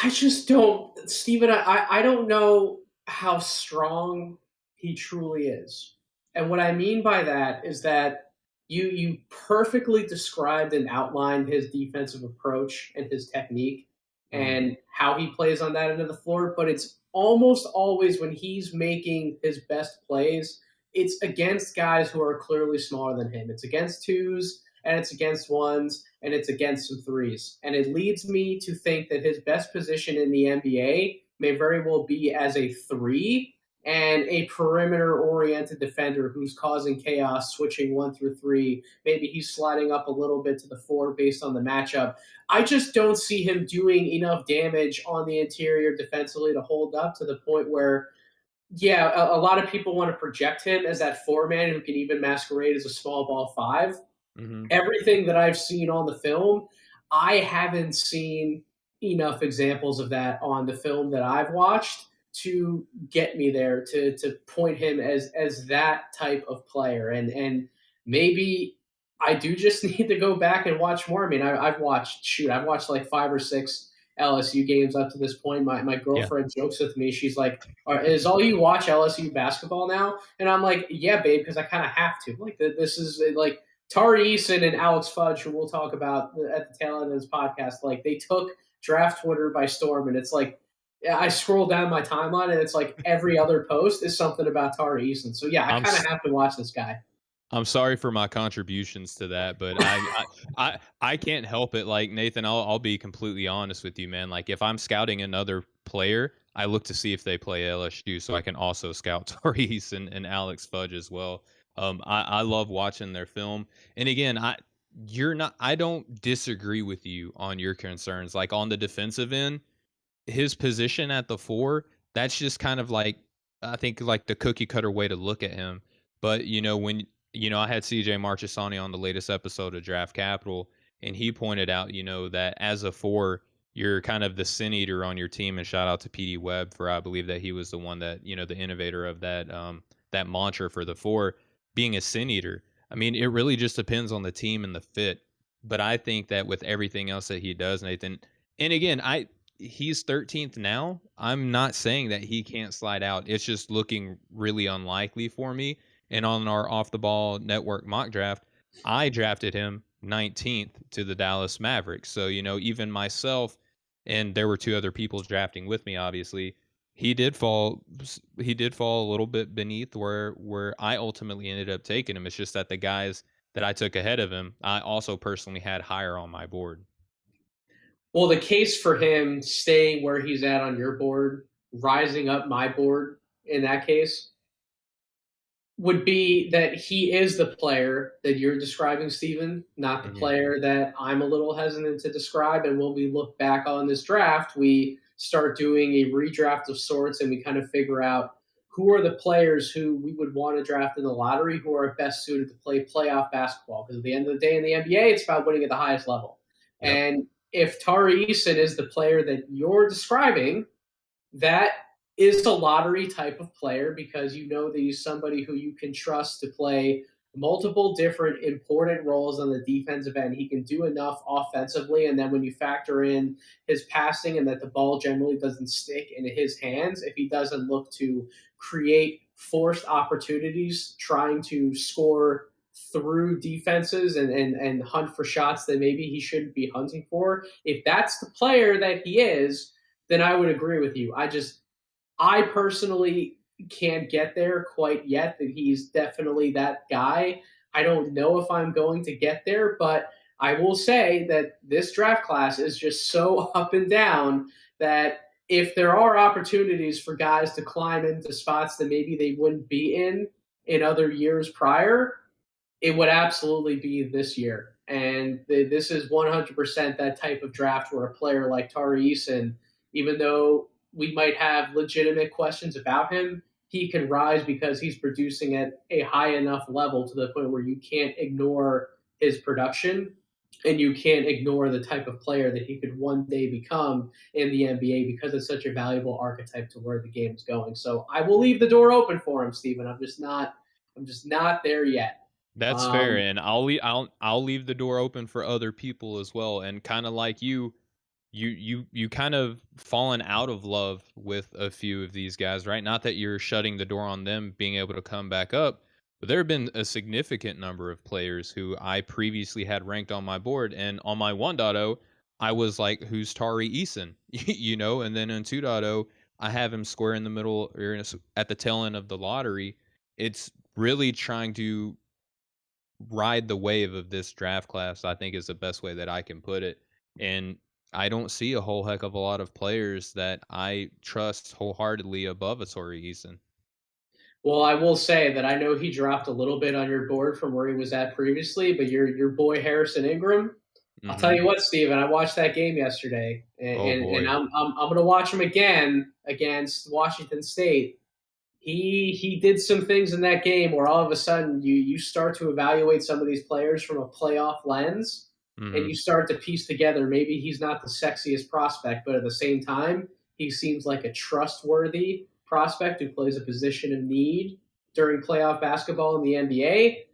I just don't, Steven, I don't know how strong he truly is. And what I mean by that is that You perfectly described and outlined his defensive approach and his technique Mm, and how he plays on that end of the floor, but it's almost always when he's making his best plays, it's against guys who are clearly smaller than him. It's against twos and it's against ones and it's against some threes. And it leads me to think that his best position in the NBA may very well be as a three and a perimeter oriented defender who's causing chaos, switching 1 through 3. Maybe he's sliding up a little bit to the 4 based on the matchup. I just don't see him doing enough damage on the interior defensively to hold up to the point where, yeah, a lot of people want to project him as that 4 man who can even masquerade as a small ball 5. hmm Everything that I've seen on the film, I haven't seen enough examples of that on the film that I've watched to get me there to point him as that type of player. And maybe I do just need to go back and watch more. I mean, I've watched like 5 or 6 LSU games up to this point. My Yeah. girlfriend jokes with me. She's like, "Is all you watch LSU basketball now?" And I'm like, "Yeah, babe, because I kind of have to. Like, this is like Tari Eason and Alex Fudge, who we'll talk about at the tail end of this podcast, like they took draft Twitter by storm, and it's like I scroll down my timeline, and it's like every other post is something about Tari Eason. So yeah, I I'm kind of s- have to watch this guy. I'm sorry for my contributions to that, but I can't help it. Like Nathan, I'll be completely honest with you, man. Like if I'm scouting another player, I look to see if they play LSU, so I can also scout Tarice and Alex Fudge as well. I love watching their film, and again, I don't disagree with you on your concerns. Like on the defensive end, his position at the 4, that's just kind of like I think like the cookie cutter way to look at him. But when I had CJ Marchesani on the latest episode of Draft Capital, and he pointed out, that as a 4, you're kind of the sin eater on your team. And shout out to PD Webb for I believe that he was the one that the innovator of that mantra for the 4 being a sin eater. I mean, it really just depends on the team and the fit. But I think that with everything else that he does, Nathan, and again, he's 13th now. I'm not saying that he can't slide out. It's just looking really unlikely for me. And on our off the ball network mock draft, I drafted him 19th to the Dallas Mavericks. So, even myself, and there were 2 other people drafting with me, obviously, he did fall a little bit beneath where I ultimately ended up taking him. It's just that the guys that I took ahead of him, I also personally had higher on my board. Well, the case for him staying where he's at on your board, rising up my board in that case, would be that he is the player that you're describing, Stephen, not the hmm player that I'm a little hesitant to describe. And when we look back on this draft, we start doing a redraft of sorts and we kind of figure out who are the players who we would want to draft in the lottery who are best suited to play playoff basketball. Because at the end of the day in the NBA, it's about winning at the highest level. Yep. And if Tari Eason is the player that you're describing, that is a lottery type of player because you know that he's somebody who you can trust to play multiple different important roles on the defensive end. He can do enough offensively, and then when you factor in his passing and that the ball generally doesn't stick in his hands, if he doesn't look to create forced opportunities, trying to score through defenses and hunt for shots that maybe he shouldn't be hunting for, if that's the player that he is, then I would agree with you. I personally can't get there quite yet that he's definitely that guy. I don't know if I'm going to get there, but I will say that this draft class is just so up and down that if there are opportunities for guys to climb into spots that maybe they wouldn't be in other years prior, it would absolutely be this year. And this is 100% that type of draft where a player like Tari Eason, even though we might have legitimate questions about him, he can rise because he's producing at a high enough level to the point where you can't ignore his production and you can't ignore the type of player that he could one day become in the NBA because it's such a valuable archetype to where the game is going. So I will leave the door open for him, Stephen. I'm just not there yet. That's fair, Um, and I'll leave the door open for other people as well. And kind of like you kind of fallen out of love with a few of these guys, right? Not that you're shutting the door on them being able to come back up, But there have been a significant number of players who I previously had ranked on my board, and on my 1.0, I was like, "Who's Tari Eason?" And then in 2.0, I have him square in the middle or at the tail end of the lottery. It's really trying to ride the wave of this draft class, I think is the best way that I can put it. And I don't see a whole heck of a lot of players that I trust wholeheartedly above a Tori Eason. Well, I will say that I know he dropped a little bit on your board from where he was at previously, but your boy Harrison Ingram, I'll tell Hmm. you what, Steven, I watched that game yesterday, Oh and boy. I'm going to watch him again against Washington State. He did some things in that game where all of a sudden you start to evaluate some of these players from a playoff lens, and Hmm. you start to piece together maybe he's not the sexiest prospect, but at the same time he seems like a trustworthy prospect who plays a position of need during playoff basketball in the NBA.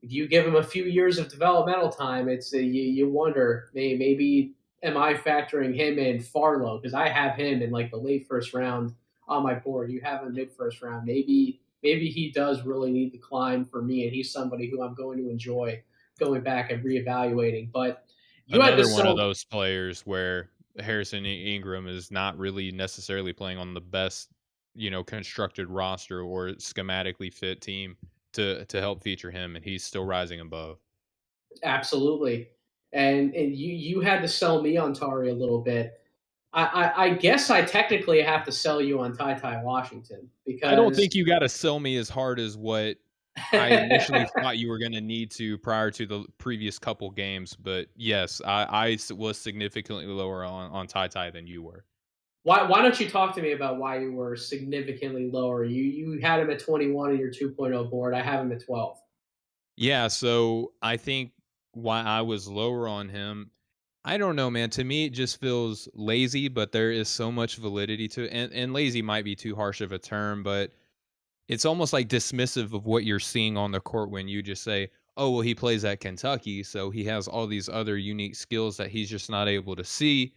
If you give him a few years of developmental time, you wonder maybe am I factoring him in far low because I have him in like the late first round on my board. You have him mid first round. Maybe he does really need to climb for me, and he's somebody who I'm going to enjoy going back and reevaluating. But you had to Another one of sell. those players where Ingram is not really necessarily playing on the best, constructed roster or schematically fit team to help feature him, and he's still rising above. Absolutely, and you had to sell me on Tari a little bit. I guess I technically have to sell you on Ty Ty Washington I don't because think you gotta sell me as hard as what I initially thought you were gonna need to prior to the previous couple games, but yes, was significantly lower on Tai than you were. why don't you talk to me about why you were significantly lower? You had him at 21 on your 2.0 board. I have him at 12. Yeah, so I think why I was lower on him, I don't know, man. To me, it just feels lazy, but there is so much validity to it. And lazy might be too harsh of a term, but it's almost like dismissive of what you're seeing on the court when you just say, oh, well, he plays at Kentucky, so he has all these other unique skills that he's just not able to see.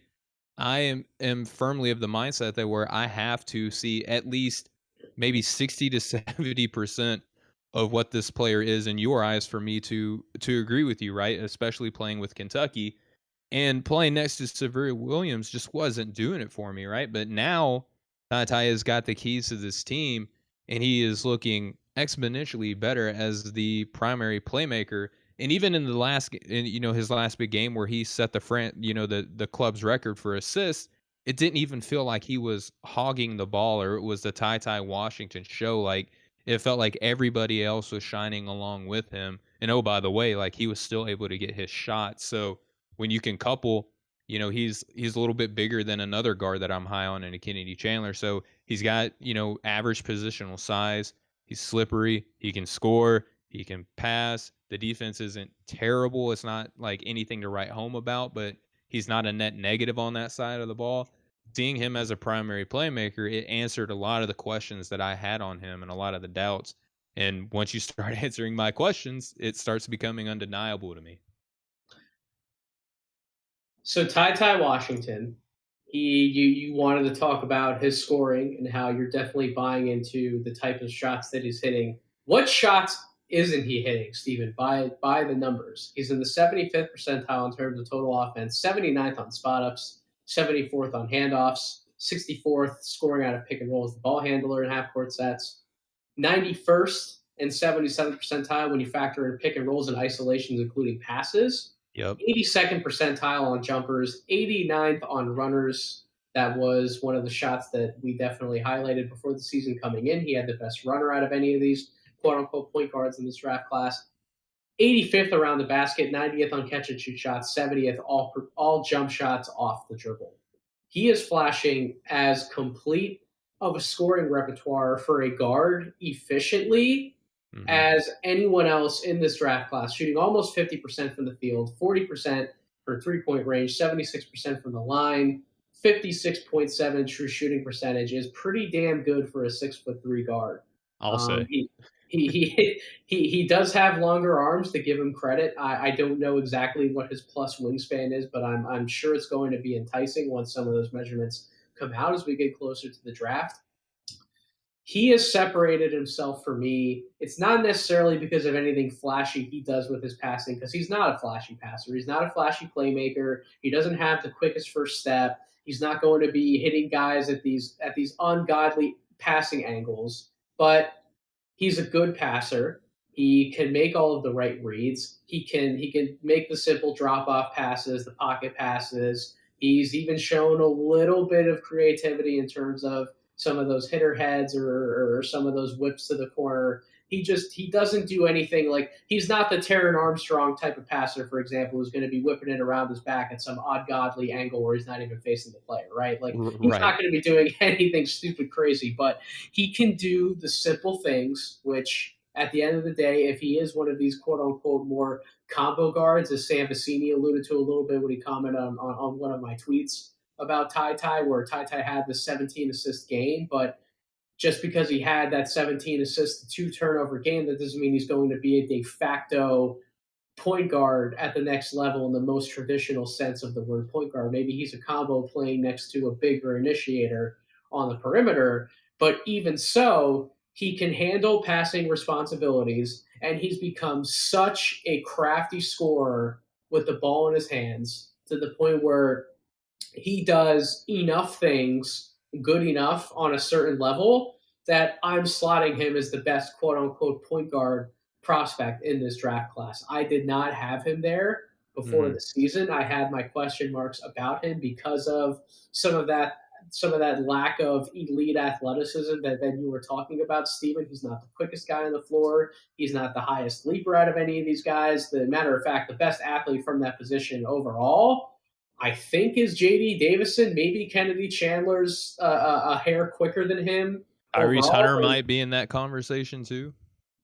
I am firmly of the mindset that where I have to see at least maybe 60 to 70% of what this player is in your eyes for me to agree with you, right? Especially playing with Kentucky and playing next to Severe Williams just wasn't doing it for me, right? But now Ty has got the keys to this team, and he is looking exponentially better as the primary playmaker. And even in the his last big game where he set the club's record for assists, it didn't even feel like he was hogging the ball or it was the Ty Washington show. Like it felt like everybody else was shining along with him. And oh, by the way, like he was still able to get his shot. So when you can couple, he's a little bit bigger than another guard that I'm high on in a Kennedy Chandler. So he's got, average positional size. He's slippery. He can score. He can pass. The defense isn't terrible. It's not like anything to write home about, but he's not a net negative on that side of the ball. Seeing him as a primary playmaker, it answered a lot of the questions that I had on him and a lot of the doubts. And once you start answering my questions, it starts becoming undeniable to me. So Ty Ty Washington, you wanted to talk about his scoring and how you're definitely buying into the type of shots that he's hitting. What shots isn't he hitting, Steven? By the numbers. He's in the 75th percentile in terms of total offense, 79th on spot ups, 74th on handoffs, 64th scoring out of pick and rolls, the ball handler in half court sets, 91st and 77th percentile when you factor in pick and rolls and isolations, including passes. Yep. 82nd percentile on jumpers, 89th on runners. That was one of the shots that we definitely highlighted before the season coming in. He had the best runner out of any of these quote unquote point guards in this draft class. 85th around the basket, 90th on catch and shoot shots, 70th all jump shots off the dribble. He is flashing as complete of a scoring repertoire for a guard efficiently Hmm. as anyone else in this draft class, shooting almost 50% from the field, 40% for 3 point range, 76% from the line, 56.7 true shooting percentage is pretty damn good for a 6'3" guard. I'll Um, say. he, he does have longer arms to give him credit. I don't know exactly what his plus wingspan is, but I'm sure it's going to be enticing once some of those measurements come out as we get closer to the draft. he has separated himself for me. It's not necessarily because of anything flashy he does with his passing, because he's not a flashy passer. He's not a flashy playmaker. He doesn't have the quickest first step. He's not going to be hitting guys at these ungodly passing angles, but he's a good passer. He can make all of the right reads. He can make the simple drop off passes, the pocket passes. He's even shown a little bit of creativity in terms of some of those hitter heads or some of those whips to the corner. He doesn't do anything like he's not the Taron Armstrong type of passer, for example, who's going to be whipping it around his back at some odd godly angle where he's not even facing the player, right? Like he's Right. not going to be doing anything stupid crazy, but he can do the simple things, which at the end of the day, if he is one of these quote unquote more combo guards, as Sam Vecini alluded to a little bit when he commented on one of my tweets about Ty Ty, where Ty Ty had the 17 assist game, but just because he had that 17 assist, 2 turnover game, that doesn't mean he's going to be a de facto point guard at the next level in the most traditional sense of the word point guard. Maybe he's a combo playing next to a bigger initiator on the perimeter, but even so, he can handle passing responsibilities, and he's become such a crafty scorer with the ball in his hands to the point where he does enough things good enough on a certain level that I'm slotting him as the best quote unquote point guard prospect in this draft class. I did not have him there before Hmm. the season. I had my question marks about him because of some of that some of that lack of elite athleticism that you were talking about, Steven. He's not the quickest guy on the floor. He's not the highest leaper out of any of these guys. The matter of fact, the best athlete from that position overall, I think, is JD Davison. Maybe Kennedy Chandler's a hair quicker than him Tyrese overall. Hunter But might be in that conversation too.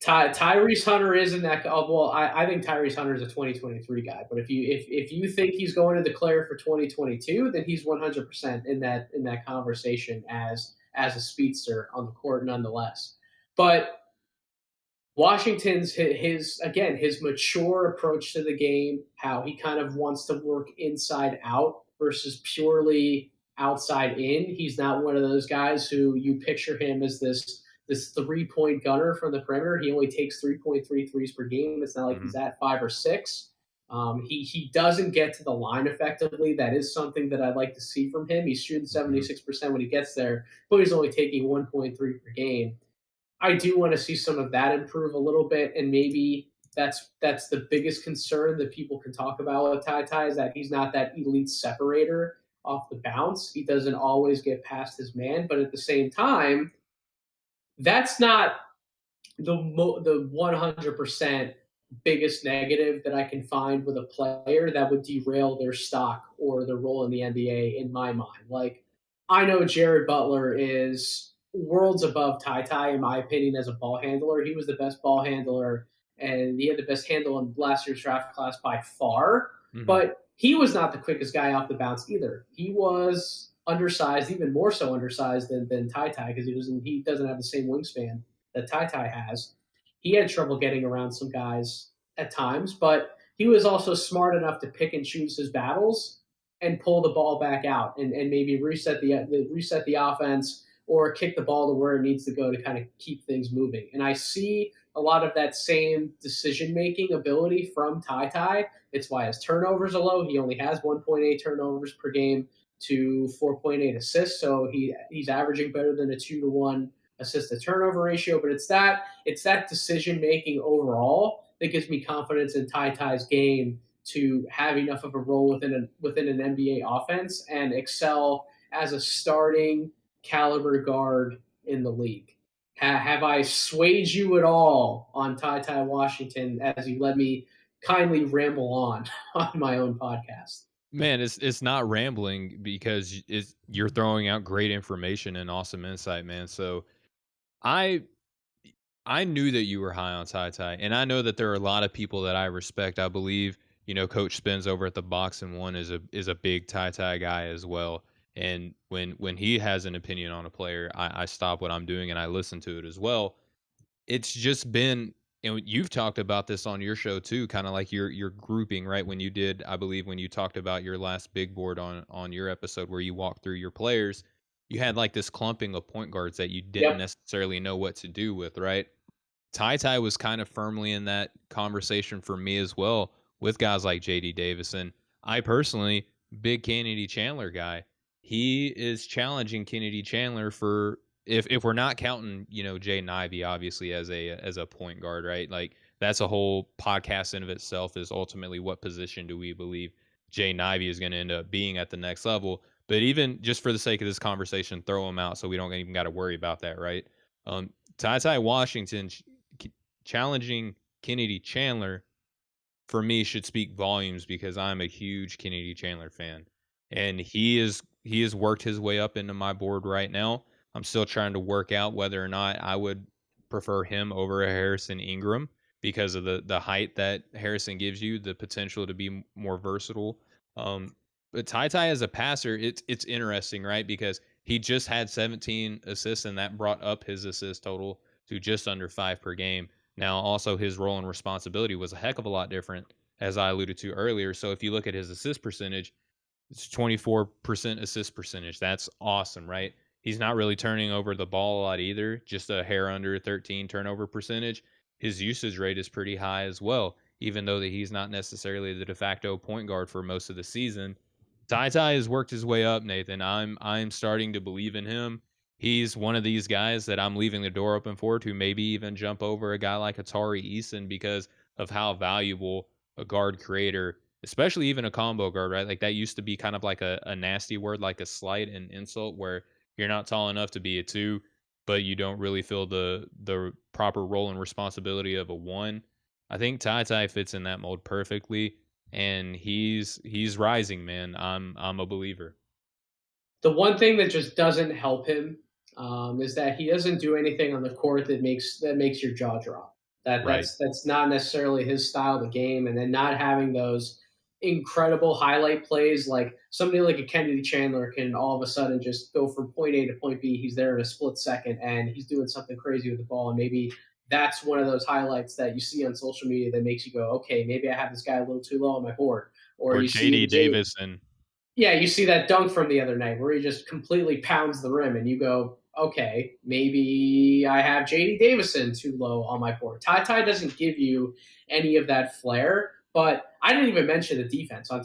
Tyrese Hunter is in that. Oh, well, I think Tyrese Hunter is a 2023 guy. But if you think he's going to declare for 2022, then he's 100% in that conversation as a speedster on the court, nonetheless. But Washington's his again his mature approach to the game, how he kind of wants to work inside out versus purely outside in. He's not one of those guys who you picture him as this 3 point gunner from the perimeter. He only takes 3.3 threes per game. It's not like Hmm. he's at 5 or 6. He doesn't get to the line effectively. That is something that I'd like to see from him. He's shooting Hmm. 76% when he gets there, but he's only taking 1.3 per game. I do want to see some of that improve a little bit, and maybe that's the biggest concern that people can talk about with Ty Ty, is that he's not that elite separator off the bounce. He doesn't always get past his man, but at the same time, that's not the 100% biggest negative that I can find with a player that would derail their stock or their role in the NBA in my mind. Like, I know Jared Butler is worlds above Ty Ty, in my opinion, as a ball handler. He was the best ball handler, and he had the best handle in last year's draft class by far. Hmm. But he was not the quickest guy off the bounce either. He was undersized, even more so undersized than Ty Ty, because he doesn't have the same wingspan that Ty Ty has. He had trouble getting around some guys at times, but he was also smart enough to pick and choose his battles and pull the ball back out and maybe reset the offense or kick the ball to where it needs to go to kind of keep things moving. And I see a lot of that same decision making ability from Ty Ty. It's why his turnovers are low. He only has 1.8 turnovers per game to 4.8 assists, so he's averaging better than a 2-to-1 assist to turnover ratio. But it's that decision making overall that gives me confidence in Ty Ty's game to have enough of a role within an NBA offense and excel as a starting caliber guard in the league. Have I swayed you at all on Ty Ty Washington as you let me kindly ramble on on my own podcast? Man, it's not rambling because you're throwing out great information and awesome insight, man. So I I knew that you were high on Ty Ty, and I know that there are a lot of people that I respect. I believe, Coach Spence over at the Box and One is a big Ty Ty guy as well. And when he has an opinion on a player, I stop what I'm doing and I listen to it as well. It's just been, and you've talked about this on your show too, kind of like your grouping, right? When you did, I believe when you talked about your last big board on your episode where you walked through your players, you had like this clumping of point guards that you didn't Yep. necessarily know what to do with, right? Ty was kind of firmly in that conversation for me as well with guys like JD Davison. I personally, big Kennedy Chandler guy. He is challenging Kennedy Chandler for, if we're not counting, Jaden Ivey obviously as a point guard, right? Like that's a whole podcast in of itself, is ultimately what position do we believe Jaden Ivey is going to end up being at the next level. But even just for the sake of this conversation, throw him out so we don't even got to worry about that, right? Ty Washington challenging Kennedy Chandler for me should speak volumes, because I'm a huge Kennedy Chandler fan, and he has worked his way up into my board right now. I'm still trying to work out whether or not I would prefer him over a Harrison Ingram, because of the height that Harrison gives you, the potential to be more versatile. But Ty as a passer, it's interesting, right? Because he just had 17 assists, and that brought up his assist total to just under 5 per game. Now, also his role and responsibility was a heck of a lot different, as I alluded to earlier. So if you look at his assist percentage, it's 24% assist percentage. That's awesome, right? He's not really turning over the ball a lot either, just a hair under 13 turnover percentage. His usage rate is pretty high as well, even though that he's not necessarily the de facto point guard for most of the season. Ty has worked his way up, Nathan. I'm starting to believe in him. He's one of these guys that I'm leaving the door open for to maybe even jump over a guy like Atari Eason, because of how valuable a guard creator, especially even a combo guard, right? Like that used to be kind of like a nasty word, like a slight and insult, where you're not tall enough to be a two, but you don't really feel the proper role and responsibility of a one. I think Ty fits in that mold perfectly, and he's rising, man. I'm a believer. The one thing that just doesn't help him is that he doesn't do anything on the court that makes your jaw drop. That Right. that's not necessarily his style of the game, and then not having those incredible highlight plays like somebody like a Kennedy Chandler can all of a sudden just go from point A to point B. He's there in a split second, and he's doing something crazy with the ball, and maybe that's one of those highlights that you see on social media that makes you go, okay, maybe I have this guy a little too low on my board. Or Or you see JD in Jay, Davison. yeah, you see that dunk from the other night where he just completely pounds the rim, and you go, okay, maybe I have JD Davison too low on my board. Ty doesn't give you any of that flair, but I didn't even mention the defense. I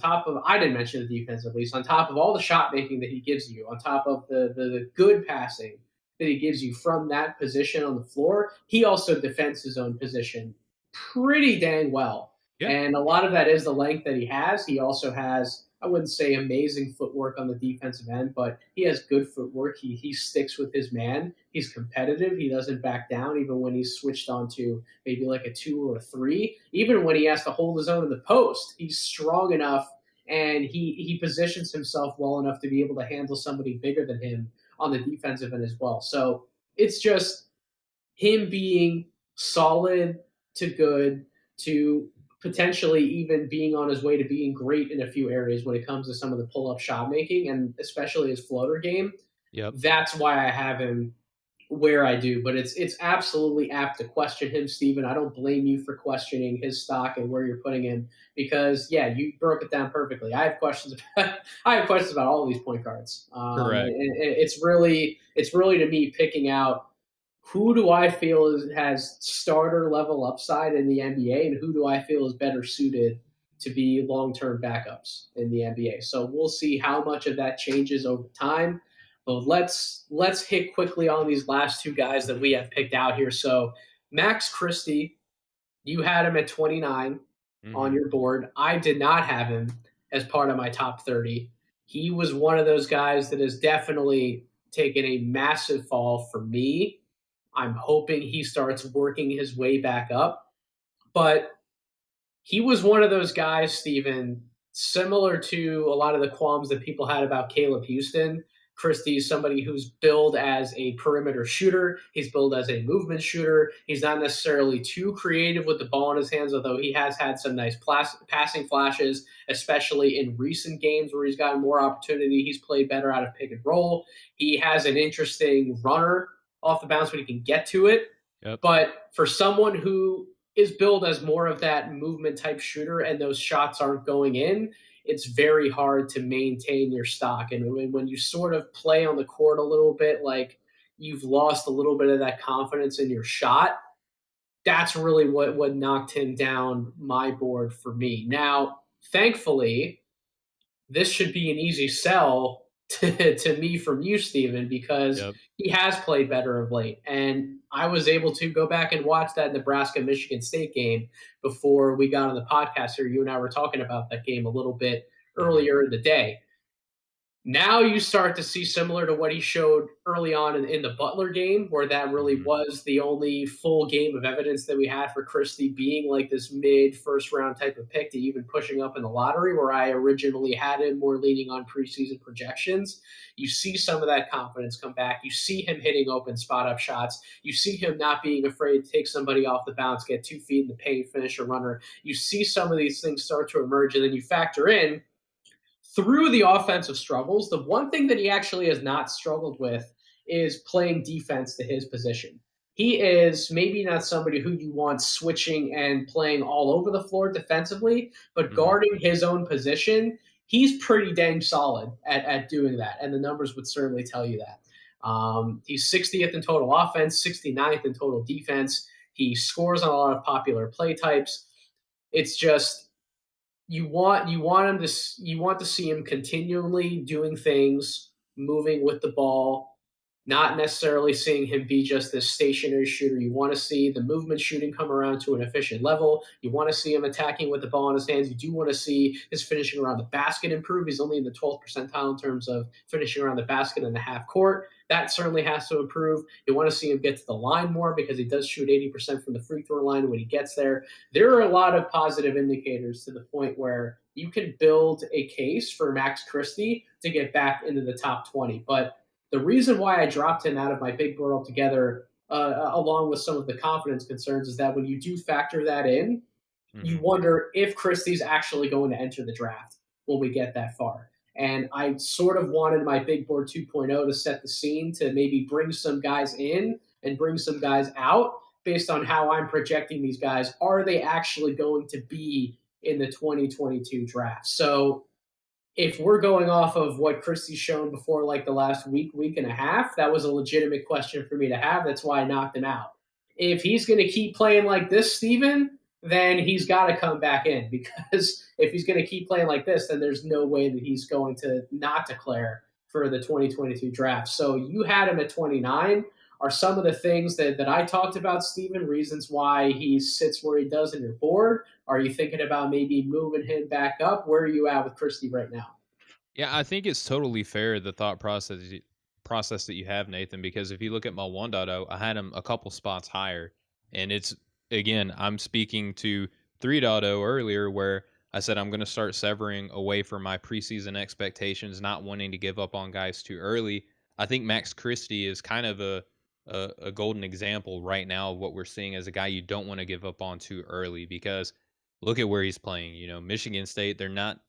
didn't mention the defense at least. On top of all the shot making that he gives you, on top of the good passing that he gives you from that position on the floor, he also defends his own position pretty dang well. Yeah. And a lot of that is the length that he has. He also has, I wouldn't say amazing footwork on the defensive end, but he has good footwork. He sticks with his man. He's competitive. He doesn't back down, even when he's switched on to maybe like a 2 or a 3. Even when he has to hold his own in the post, he's strong enough, and he positions himself well enough to be able to handle somebody bigger than him on the defensive end as well. So it's just him being solid to good to potentially even being on his way to being great in a few areas when it comes to some of the pull-up shot making, and especially his floater game. Yep. That's why I have him where I do. But it's absolutely apt to question him, Steven. I don't blame you for questioning his stock and where you're putting him, because yeah, you broke it down perfectly. I have questions about I have questions about all these point guards. Correct. And it's really to me picking out who do I feel has starter level upside in the NBA, and who do I feel is better suited to be long term backups in the NBA. So we'll see how much of that changes over time. But let's hit quickly on these last two guys that we have picked out here. So Max Christie, you had him at 29 on Hmm. your board. I did not have him as part of my top 30. He was one of those guys that has definitely taken a massive fall for me. I'm hoping he starts working his way back up. But he was one of those guys, Steven, similar to a lot of the qualms that people had about Caleb Houston. Christie is somebody who's billed as a perimeter shooter. He's billed as a movement shooter. He's not necessarily too creative with the ball in his hands, although he has had some nice passing flashes, especially in recent games where he's gotten more opportunity. He's played better out of pick and roll. He has an interesting runner off the bounce when he can get to it. Yep. But for someone who is billed as more of that movement type shooter and those shots aren't going in, it's very hard to maintain your stock. And when you sort of play on the court a little bit, like you've lost a little bit of that confidence in your shot, that's really what knocked him down my board for me. Now, thankfully, this should be an easy sell to me from you, Steven, because Yep. he has played better of late. And I was able to go back and watch that Nebraska Michigan State game before we got on the podcast here. You and I were talking about that game a little bit Hmm. earlier in the day. Now you start to see similar to what he showed early on in the Butler game, where that really Hmm. was the only full game of evidence that we had for Christie being like this mid first round type of pick to even pushing up in the lottery, where I originally had him more leaning on preseason projections. You see some of that confidence come back. You see him hitting open spot up shots. You see him not being afraid to take somebody off the bounce, get 2 feet in the paint, finish a runner. You see some of these things start to emerge, and then you factor in through the offensive struggles, the one thing that he actually has not struggled with is playing defense to his position. He is maybe not somebody who you want switching and playing all over the floor defensively, but Hmm. guarding his own position, he's pretty dang solid at doing that. And the numbers would certainly tell you that. He's 60th in total offense, 69th in total defense. He scores on a lot of popular play types. It's just you want to see him continually doing things, moving with the ball, not necessarily seeing him be just this stationary shooter. You want to see the movement shooting come around to an efficient level. You want to see him attacking with the ball in his hands. You do want to see his finishing around the basket improve. He's only in the 12th percentile in terms of finishing around the basket in the half court. That certainly has to improve. You want to see him get to the line more because he does shoot 80% from the free throw line when he gets there. There are a lot of positive indicators to the point where you can build a case for Max Christie to get back into the top 20. But the reason why I dropped him out of my big board altogether, along with some of the confidence concerns, is that when you do factor that in, you Hmm. wonder if Christie's actually going to enter the draft when we get that far. And I sort of wanted my big board 2.0 to set the scene to maybe bring some guys in and bring some guys out based on how I'm projecting these guys. Are they actually going to be in the 2022 draft? So if we're going off of what Christie's shown before, like the last week and a half, that was a legitimate question for me to have. That's why I knocked him out. If he's going to keep playing like this, Steven, then he's got to come back in because if he's going to keep playing like this, then there's no way that he's going to not declare for the 2022 draft. So you had him at 29. Are some of the things that I talked about, Steven, reasons why he sits where he does in your board? Are you thinking about maybe moving him back up? Where are you at with Christie right now? Yeah, I think it's totally fair the thought process that you have, Nathan, because if you look at my 1.0, I had him a couple spots higher. And it's again, I'm speaking to 3.0 earlier where I said I'm going to start severing away from my preseason expectations, not wanting to give up on guys too early. I think Max Christie is kind of a golden example right now of what we're seeing as a guy you don't want to give up on too early because look at where he's playing. You know, Michigan State, they're not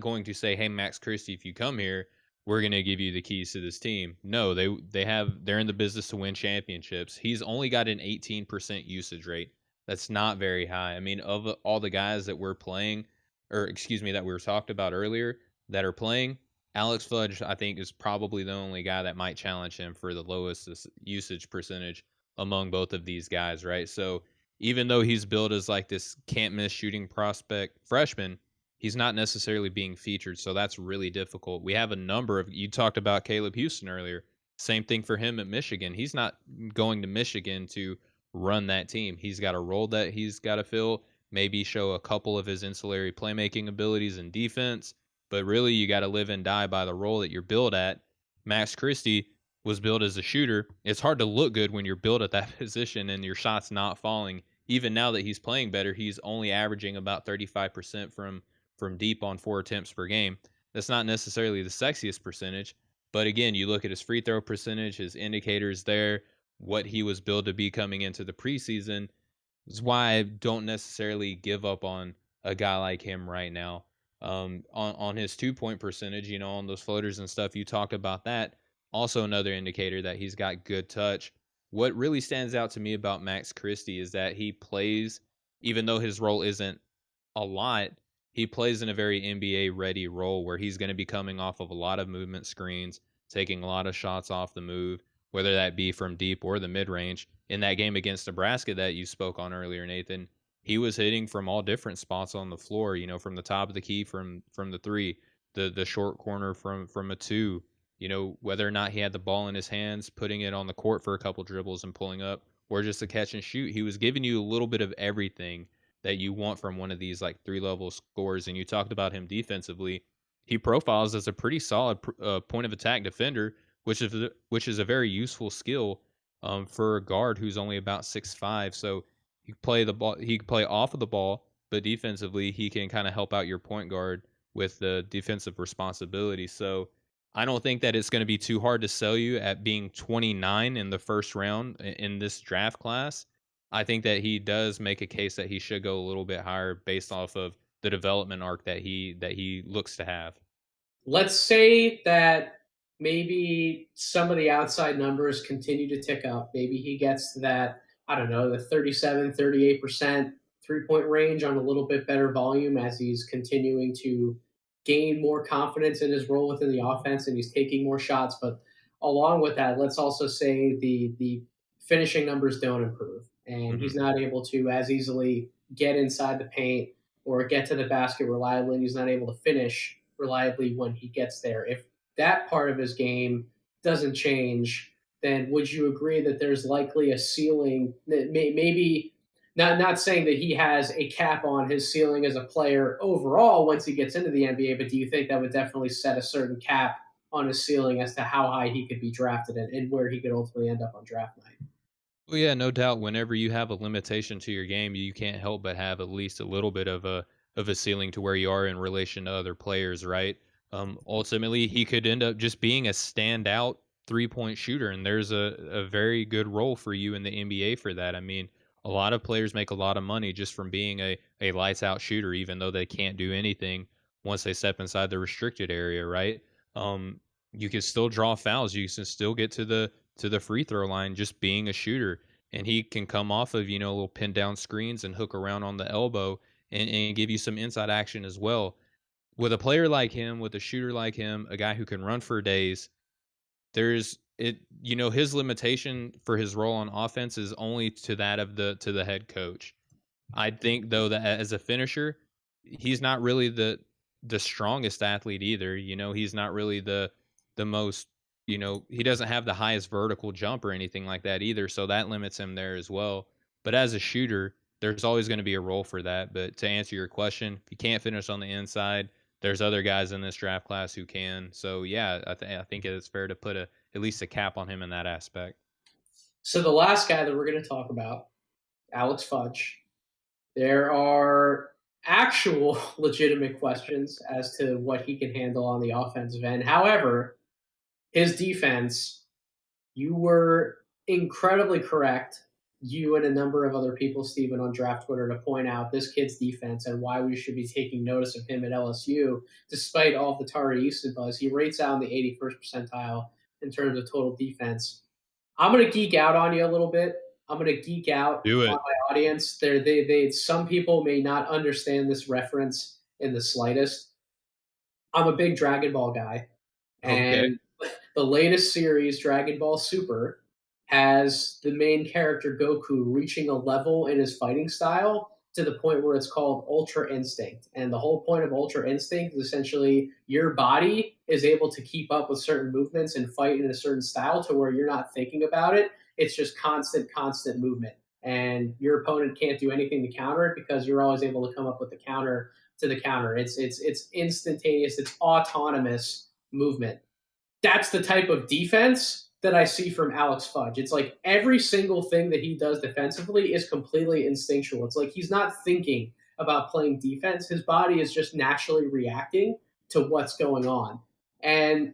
going to say, "Hey, Max Christie, if you come here, we're going to give you the keys to this team." No, they're in the business to win championships. He's only got an 18% usage rate. That's not very high. I mean, of all the guys that we're playing, or excuse me, that we were talked about earlier that are playing, Alex Fudge, I think, is probably the only guy that might challenge him for the lowest usage percentage among both of these guys, right? So even though he's billed as like this can't miss shooting prospect freshman, he's not necessarily being featured. So that's really difficult. We have a number of, you talked about Caleb Houston earlier. Same thing for him at Michigan. He's not going to Michigan to run that team. He's got a role that he's got to fill, maybe show a couple of his ancillary playmaking abilities and defense. But really, you got to live and die by the role that you're billed at. Max Christie was built as a shooter. It's hard to look good when you're built at that position and your shot's not falling. Even now that he's playing better, he's only averaging about 35% from deep on 4 attempts per game. That's not necessarily the sexiest percentage, but again, you look at his free throw percentage, his indicators there, what he was billed to be coming into the preseason. Is why I don't necessarily give up on a guy like him right now. On his 2 point percentage, you know, on those floaters and stuff, you talked about that. Also, another indicator that he's got good touch. What really stands out to me about Max Christie is that he plays, even though his role isn't a lot, he plays in a very NBA ready role where he's going to be coming off of a lot of movement screens, taking a lot of shots off the move, whether that be from deep or the mid range. In that game against Nebraska that you spoke on earlier, Nathan, he was hitting from all different spots on the floor, from the top of the key, from the three, the short corner from a two, whether or not he had the ball in his hands, putting it on the court for a couple dribbles and pulling up, or just a catch and shoot. He was giving you a little bit of everything that you want from one of these like three level scores. And you talked about him defensively. He profiles as a pretty solid point of attack defender, which is a very useful skill for a guard who's only about 6'5". So he can play the ball. He can play off of the ball, but defensively he can kind of help out your point guard with the defensive responsibility. So I don't think that it's going to be too hard to sell you at being 29 in the first round in this draft class. I think that he does make a case that he should go a little bit higher based off of the development arc that he looks to have. Let's say that maybe some of the outside numbers continue to tick up. Maybe he gets to that, I don't know, the 37, 38% 3 point range on a little bit better volume as he's continuing to gain more confidence in his role within the offense and he's taking more shots. But along with that, let's also say the finishing numbers don't improve and Hmm. he's not able to as easily get inside the paint or get to the basket reliably and he's not able to finish reliably when he gets there. If that part of his game doesn't change, then would you agree that there's likely a ceiling that maybe not saying that he has a cap on his ceiling as a player overall once he gets into the NBA, but do you think that would definitely set a certain cap on his ceiling as to how high he could be drafted and where he could ultimately end up on draft night? Well, yeah, no doubt. Whenever you have a limitation to your game, you can't help but have at least a little bit of a ceiling to where you are in relation to other players, right? Ultimately, he could end up just being a standout 3 point shooter, and there's a very good role for you in the NBA for that. I mean, a lot of players make a lot of money just from being a lights out shooter, even though they can't do anything once they step inside the restricted area, right? You can still draw fouls. You can still get to the free throw line just being a shooter. And he can come off of, little pin down screens and hook around on the elbow and give you some inside action as well. With a player like him, with a shooter like him, a guy who can run for days, there's it his limitation for his role on offense is only to that of the head coach. I think though that as a finisher, he's not really the strongest athlete either. He's not really the most, he doesn't have the highest vertical jump or anything like that either, so that limits him there as well. But as a shooter, there's always going to be a role for that. But to answer your question, if you can't finish on the inside, there's other guys in this draft class who can. So yeah, I think it's fair to put at least a cap on him in that aspect. So the last guy that we're going to talk about, Alex Fudge, there are actual legitimate questions as to what he can handle on the offensive end. However, his defense, you were incredibly correct, you and a number of other people, Stephen, on draft Twitter, to point out this kid's defense and why we should be taking notice of him at LSU, despite all of the Tari Easton buzz. He rates out in the 81st percentile in terms of total defense. I'm going to geek out on you a little bit. I'm going to geek out Do on it. my audience. Some people may not understand this reference in the slightest. I'm a big Dragon Ball guy, Okay. and the latest series, Dragon Ball Super, has the main character Goku reaching a level in his fighting style to the point where it's called Ultra Instinct. And the whole point of Ultra Instinct is essentially your body is able to keep up with certain movements and fight in a certain style to where you're not thinking about it. It's just constant movement. And your opponent can't do anything to counter it because you're always able to come up with the counter to the counter. It's instantaneous, it's autonomous movement. That's the type of defense that I see from Alex Fudge. It's like every single thing that he does defensively is completely instinctual. It's like he's not thinking about playing defense. His body is just naturally reacting to what's going on. And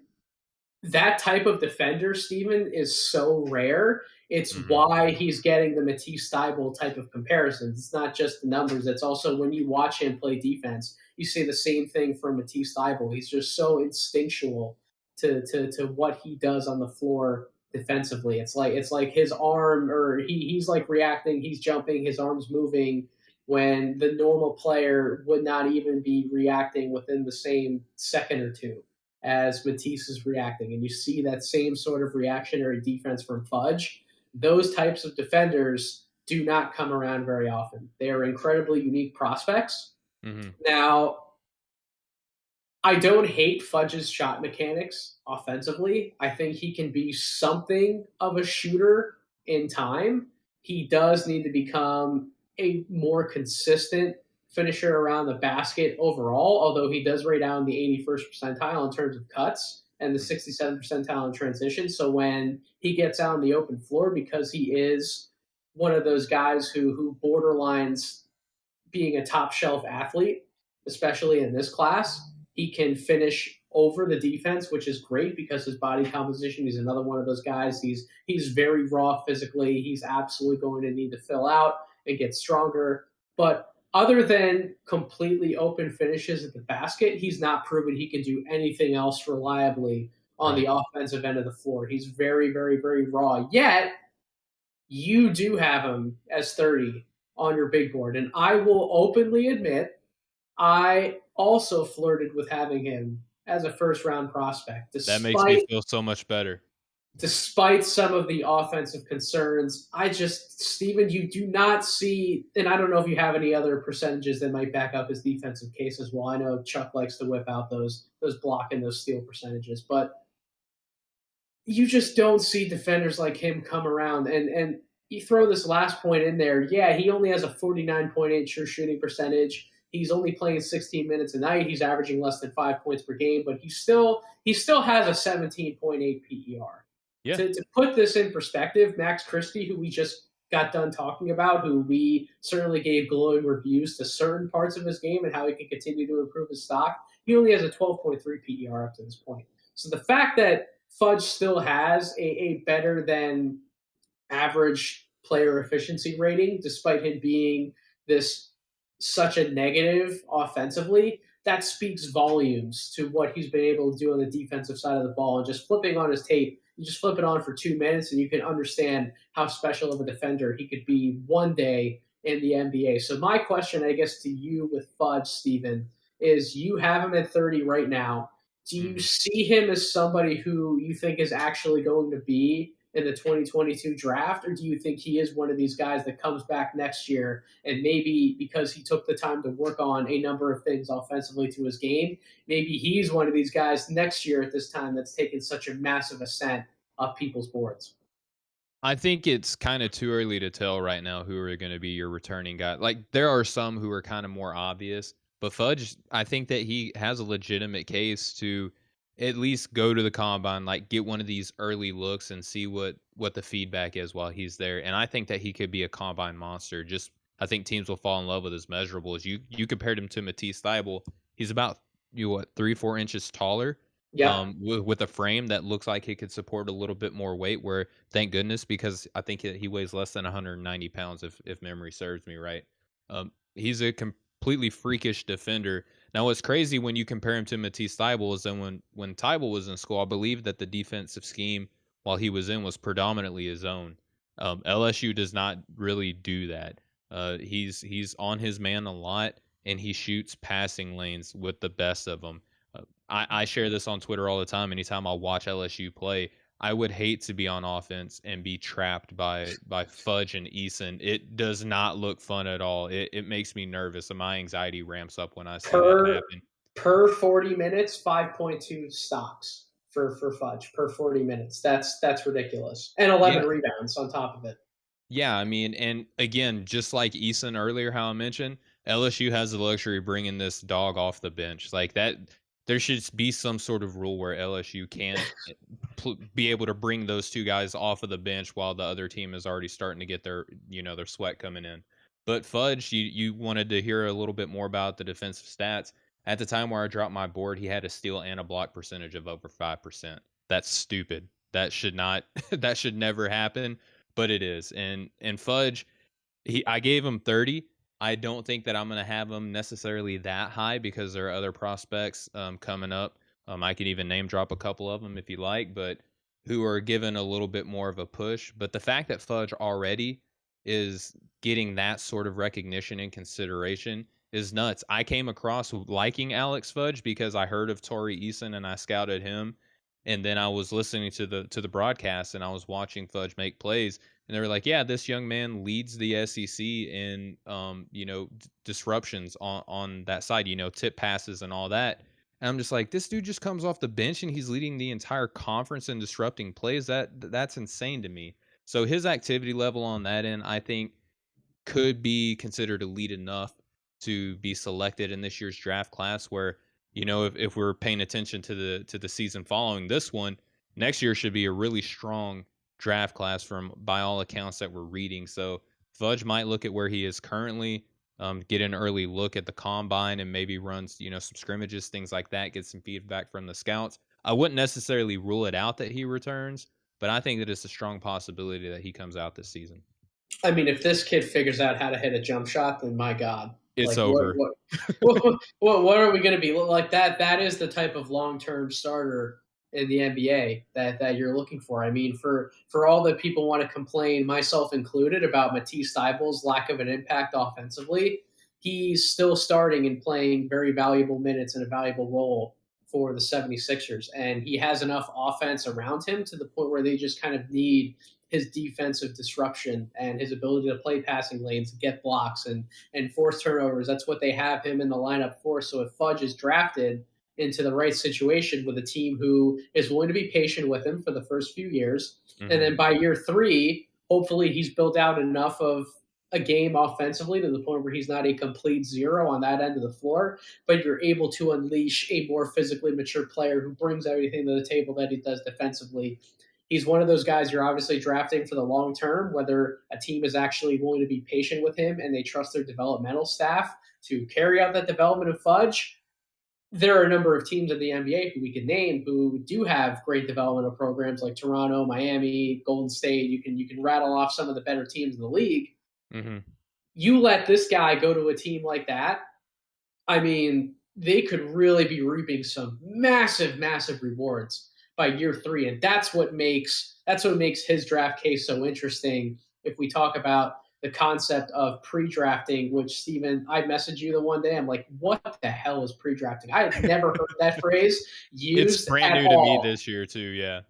that type of defender, Steven, is so rare. It's Hmm. why he's getting the Matisse Thybulle type of comparisons. It's not just the numbers. It's also when you watch him play defense, you see the same thing from Matisse Thybulle. He's just so instinctual to what he does on the floor defensively. It's like his arm or he's like reacting, he's jumping, his arms moving when the normal player would not even be reacting within the same second or two as Matisse is reacting. And you see that same sort of reactionary defense from Fudge. Those types of defenders do not come around very often. They are incredibly unique prospects. Mm-hmm. Now, I don't hate Fudge's shot mechanics offensively. I think he can be something of a shooter in time. He does need to become a more consistent finisher around the basket overall, although he does rate down the 81st percentile in terms of cuts and the 67th percentile in transition. So when he gets out on the open floor, because he is one of those guys who borderlines being a top shelf athlete, especially in this class, he can finish over the defense, which is great because his body composition. He's another one of those guys. He's very raw physically. He's absolutely going to need to fill out and get stronger. But other than completely open finishes at the basket, he's not proven he can do anything else reliably on Right. the offensive end of the floor. He's very, very, very raw. Yet you do have him as 30 on your big board. And I will openly admit, I also flirted with having him as a first round prospect, That makes me despite feel so much better. despite some of the offensive concerns. Steven, you do not see, and I don't know if you have any other percentages that might back up his defensive case as well. I know Chuck likes to whip out those block and those steal percentages, but you just don't see defenders like him come around. And you throw this last point in there. Yeah, he only has a 49.8 true shooting percentage. He's only playing 16 minutes a night. He's averaging less than 5 points per game, but he still has a 17.8 PER. Yeah. To put this in perspective, Max Christie, who we just got done talking about, who we certainly gave glowing reviews to certain parts of his game and how he can continue to improve his stock, he only has a 12.3 PER up to this point. So the fact that Fudge still has a better than average player efficiency rating, despite him being this such a negative offensively, that speaks volumes to what he's been able to do on the defensive side of the ball. And just flipping on his tape, you just flip it on for 2 minutes and you can understand how special of a defender he could be one day in the NBA. So my question, I guess, to you with Fudge, Steven, is you have him at 30 right now. Do you Mhm. see him as somebody who you think is actually going to be in the 2022 draft, or do you think he is one of these guys that comes back next year and maybe because he took the time to work on a number of things offensively to his game, maybe he's one of these guys next year at this time that's taken such a massive ascent up people's boards? I think it's kind of too early to tell right now who are going to be your returning guy. Like there are some who are kind of more obvious, but Fudge, I think that he has a legitimate case to at least go to the combine, like get one of these early looks and see what the feedback is while he's there. And I think that he could be a combine monster. Just I think teams will fall in love with his measurables. You compared him to Matisse Thybulle. He's about 3-4 inches taller Yep. with a frame that looks like he could support a little bit more weight. Where thank goodness, because I think he weighs less than 190 pounds if memory serves me right. He's a completely freakish defender. Now, what's crazy when you compare him to Matisse Thybulle is that when Thybulle was in school, I believe that the defensive scheme while he was in was predominantly his own. LSU does not really do that. He's on his man a lot, and he shoots passing lanes with the best of them. I share this on Twitter all the time. Anytime I watch LSU play, I would hate to be on offense and be trapped by Fudge and Eason. It does not look fun at all. It makes me nervous, and my anxiety ramps up when I see that Per happen. per 40 minutes, 5.2 stocks for Fudge per 40 minutes. That's ridiculous. And 11 Yeah, rebounds on top of it. yeah. I mean, and again, just like Eason earlier, how I mentioned LSU has the luxury of bringing this dog off the bench like that. There should be some sort of rule where LSU can't be able to bring those two guys off of the bench while the other team is already starting to get their sweat coming in. But Fudge, you wanted to hear a little bit more about the defensive stats. At the time where I dropped my board, he had a steal and a block percentage of over 5%. That's stupid. That should not that should never happen, but it is. And Fudge, I gave him 30. I don't think that I'm going to have him necessarily that high because there are other prospects coming up. I can even name drop a couple of them if you like, but who are given a little bit more of a push. But the fact that Fudge already is getting that sort of recognition and consideration is nuts. I came across liking Alex Fudge because I heard of Torrey Eason and I scouted him, and then I was listening to the broadcast and I was watching Fudge make plays, and they were like, "Yeah, this young man leads the SEC in disruptions on that side, tip passes and all that." And I'm just like, this dude just comes off the bench and he's leading the entire conference in disrupting plays. That's insane to me. So his activity level on that end, I think, could be considered elite enough to be selected in this year's draft class. Where, if we're paying attention to the season following this one, next year should be a really strong draft class from by all accounts that we're reading. So Fudge might look at where he is currently, get an early look at the combine and maybe runs some scrimmages, things like that, get some feedback from the scouts. I wouldn't necessarily rule it out that he returns, but I think that it's a strong possibility that he comes out this season. I mean, if this kid figures out how to hit a jump shot, then my God, It's like over. what are we going to be like? That is the type of long-term starter in the NBA that you're looking for. I mean, for all that people want to complain, myself included, about Matisse Thybulle's lack of an impact offensively, he's still starting and playing very valuable minutes and a valuable role for the 76ers. And he has enough offense around him to the point where they just kind of need his defensive disruption and his ability to play passing lanes, get blocks, and force turnovers. That's what they have him in the lineup for. So if Fudge is drafted into the right situation with a team who is willing to be patient with him for the first few years, and then by year 3, hopefully he's built out enough of a game offensively to the point where he's not a complete zero on that end of the floor, but you're able to unleash a more physically mature player who brings everything to the table that he does defensively. He's one of those guys you're obviously drafting for the long term, whether a team is actually willing to be patient with him and they trust their developmental staff to carry out that development of Fudge. There are a number of teams in the NBA who we can name who do have great developmental programs, like Toronto, Miami, Golden State. You can rattle off some of the better teams in the league. Mm-hmm. You let this guy go to a team like that, I mean, they could really be reaping some massive, massive rewards by year 3, and that's what makes his draft case so interesting. If we talk about the concept of pre-drafting, which Steven, I messaged you the one day, I'm like, what the hell is pre-drafting? I had never heard that phrase It's used brand at new to me all. this year too. Yeah.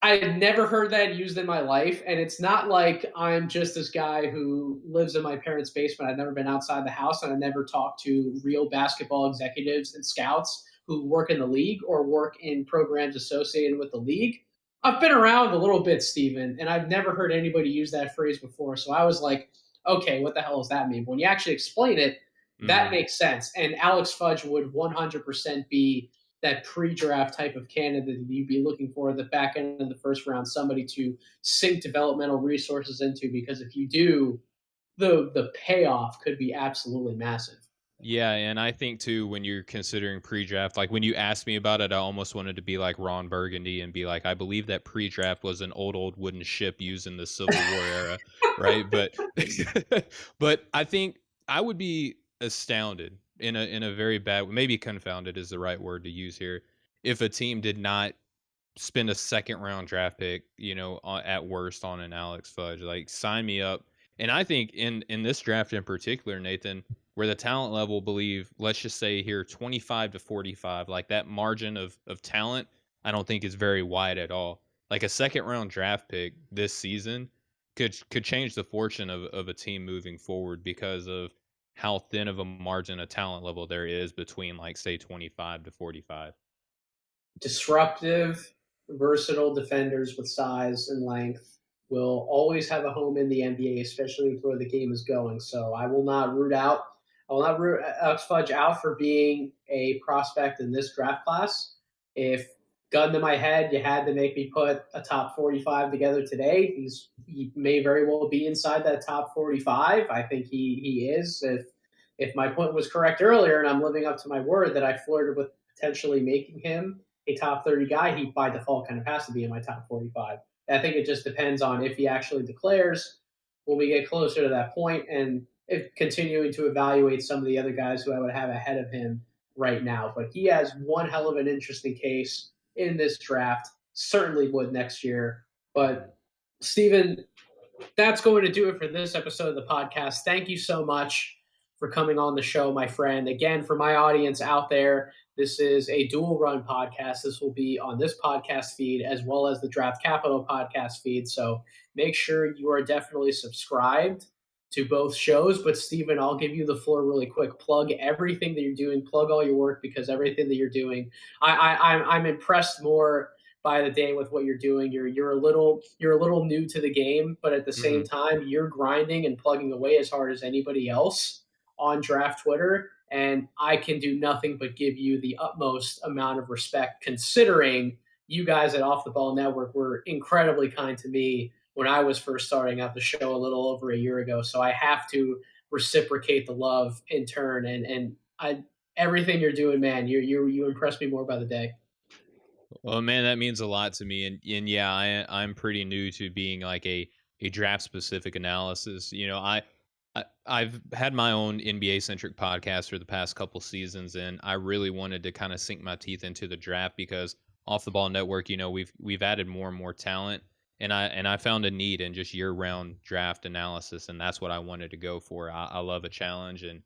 I had never heard that used in my life, and it's not like I'm just this guy who lives in my parents' basement. I've never been outside the house, and I never talked to real basketball executives and scouts who work in the league or work in programs associated with the league. I've been around a little bit, Steven, and I've never heard anybody use that phrase before. So I was like, okay, what the hell does that mean? When you actually explain it, that Mm-hmm. makes sense. And Alex Fudge would 100% be that pre-draft type of candidate that you'd be looking for at the back end of the first round, somebody to sink developmental resources into. Because if you do, the payoff could be absolutely massive. Yeah, and I think too when you're considering pre-draft, like when you asked me about it, I almost wanted to be like Ron Burgundy and be like, I believe that pre-draft was an old wooden ship used in the Civil War era, right? But but I think I would be astounded in a very bad, maybe confounded is the right word to use here, if a team did not spend a second round draft pick, at worst on an Alex Fudge. Like sign me up. And I think in this draft in particular, Nathan, where the talent level believe, let's just say here 25 to 45, like that margin of talent, I don't think is very wide at all. Like a second round draft pick this season could change the fortune of a team moving forward because of how thin of a margin of talent level there is between like say 25 to 45. Disruptive, versatile defenders with size and length will always have a home in the NBA, especially where the game is going. So I will not root Alex Fudge out for being a prospect in this draft class. If gun to my head, you had to make me put a top 45 together today, he may very well be inside that top 45. I think he is. If my point was correct earlier, and I'm living up to my word that I flirted with potentially making him a top 30 guy, he by default kind of has to be in my top 45. I think it just depends on if he actually declares when we get closer to that point, and if continuing to evaluate some of the other guys who I would have ahead of him right now. But he has one hell of an interesting case in this draft. Certainly would next year. But Stephen, That's going to do it for this episode of the podcast. Thank you so much for coming on the show, my friend. Again, for my audience out there, this is a dual run podcast. This will be on this podcast feed as well as the Draft Capital podcast feed. So make sure you are definitely subscribed to both shows. But Stephen, I'll give you the floor really quick. Plug everything that you're doing. Plug all your work, because everything that you're doing, I'm impressed more by the day with what you're doing. You're a little new to the game, but at the same Mhm. time, you're grinding and plugging away as hard as anybody else on Draft Twitter. And I can do nothing but give you the utmost amount of respect, considering you guys at Off the Ball Network were incredibly kind to me when I was first starting out the show a little over a year ago. So I have to reciprocate the love in turn. And I everything you're doing, man, you impress me more by the day. Well, man, that means a lot to me, and yeah, I'm pretty new to being like a draft specific analysis. I've had my own NBA centric podcast for the past couple seasons, and I really wanted to kind of sink my teeth into the draft because Off the Ball Network, we've added more and more talent, and I found a need in just year round draft analysis, and that's what I wanted to go for. I love a challenge, and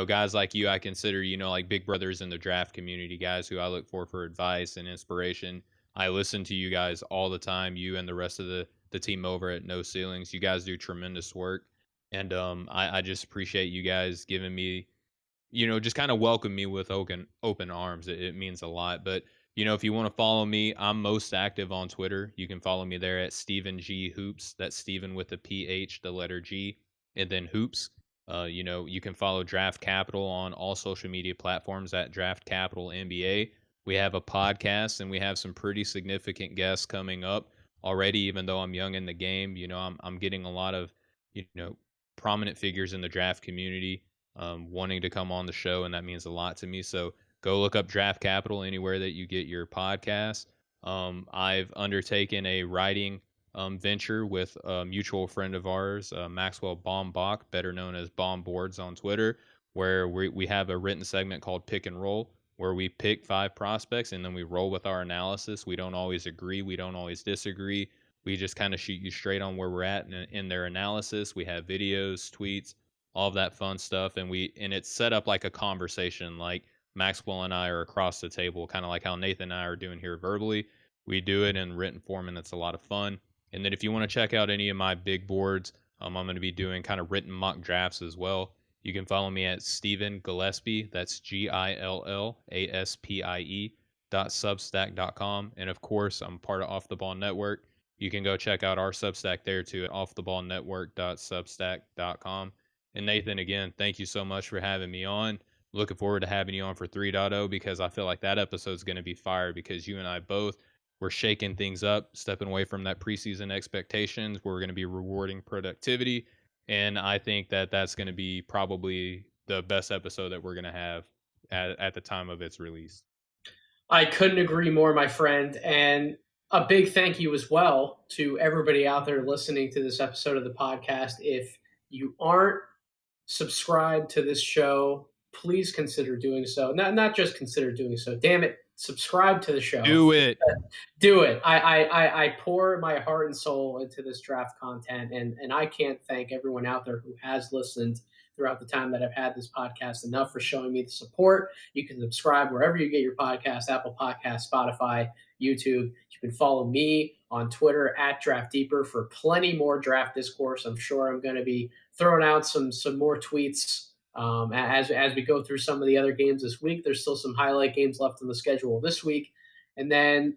guys like you, I consider, like big brothers in the draft community, guys who I look for advice and inspiration. I listen to you guys all the time, you and the rest of the team over at No Ceilings. You guys do tremendous work. And I just appreciate you guys giving me, just kind of welcome me with open arms. It means a lot. But, if you want to follow me, I'm most active on Twitter. You can follow me there at Stephen G Hoops. That's Stephen with the PH, the letter G, and then Hoops. You can follow Draft Capital on all social media platforms at Draft Capital NBA. We have a podcast and we have some pretty significant guests coming up already. Even though I'm young in the game, I'm getting a lot of you know prominent figures in the draft community wanting to come on the show, and that means a lot to me. So go look up Draft Capital anywhere that you get your podcast. I've undertaken a writing venture with a mutual friend of ours, Maxwell Baumbach, better known as Bomb Boards on Twitter, where we have a written segment called Pick and Roll, where we pick 5 prospects and then we roll with our analysis. We don't always agree, we don't always disagree. We just kind of shoot you straight on where we're at in their analysis. We have videos, tweets, all of that fun stuff, and it's set up like a conversation, like Maxwell and I are across the table, kind of like how Nathan and I are doing here verbally. We do it in written form, and it's a lot of fun. And then if you want to check out any of my big boards, I'm going to be doing kind of written mock drafts as well. You can follow me at Stephen Gillespie. That's GILLASPIE.substack.com. And of course, I'm part of Off the Ball Network. You can go check out our Substack there too at offtheballnetwork.substack.com. And Nathan, again, thank you so much for having me on. Looking forward to having you on for 3.0 because I feel like that episode is going to be fire because you and I both we're shaking things up, stepping away from that preseason expectations. We're going to be rewarding productivity. And I think that that's going to be probably the best episode that we're going to have at the time of its release. I couldn't agree more, my friend. And a big thank you as well to everybody out there listening to this episode of the podcast. If you aren't subscribed to this show, please consider doing so. Not just consider doing so. Damn it, subscribe to the show. Do it. Do it. I pour my heart and soul into this draft content, and I can't thank everyone out there who has listened throughout the time that I've had this podcast enough for showing me the support. You can subscribe wherever you get your podcast, Apple Podcasts, Spotify, YouTube. You can follow me on Twitter at Draft Deeper for plenty more draft discourse. I'm sure I'm going to be throwing out some more tweets as we go through some of the other games this week. There's still some highlight games left on the schedule this week. And then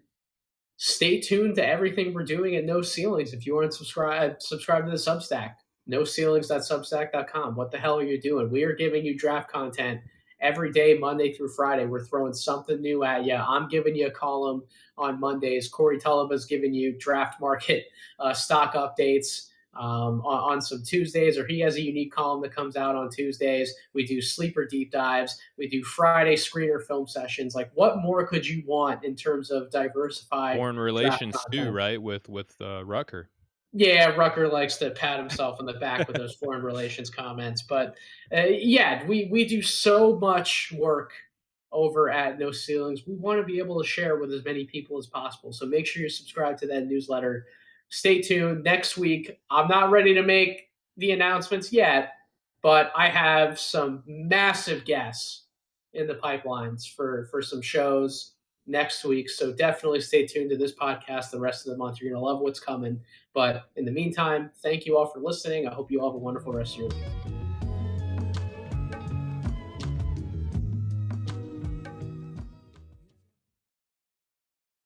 stay tuned to everything we're doing at No Ceilings. If you aren't subscribe to the Substack, noceilings.substack.com. What the hell are you doing? We are giving you draft content every day, Monday through Friday. We're throwing something new at you. I'm giving you a column on Mondays. Corey Tulliba's giving you draft market stock updates on some Tuesdays, or he has a unique column that comes out on Tuesdays. We do sleeper deep dives. We do Friday screener film sessions. Like, what more could you want in terms of diversified Foreign relations too, right? With Rucker. Yeah, Rucker likes to pat himself on the back with those foreign relations comments. But yeah, we do so much work over at No Ceilings. We want to be able to share with as many people as possible. So make sure you subscribe to that newsletter. stay tuned. Next week, I'm not ready to make the announcements yet, but I have some massive guests in the pipelines for some shows next week. So definitely stay tuned to this podcast the rest of the month. You're going to love what's coming. But in the meantime, thank you all for listening. I hope you all have a wonderful rest of your week.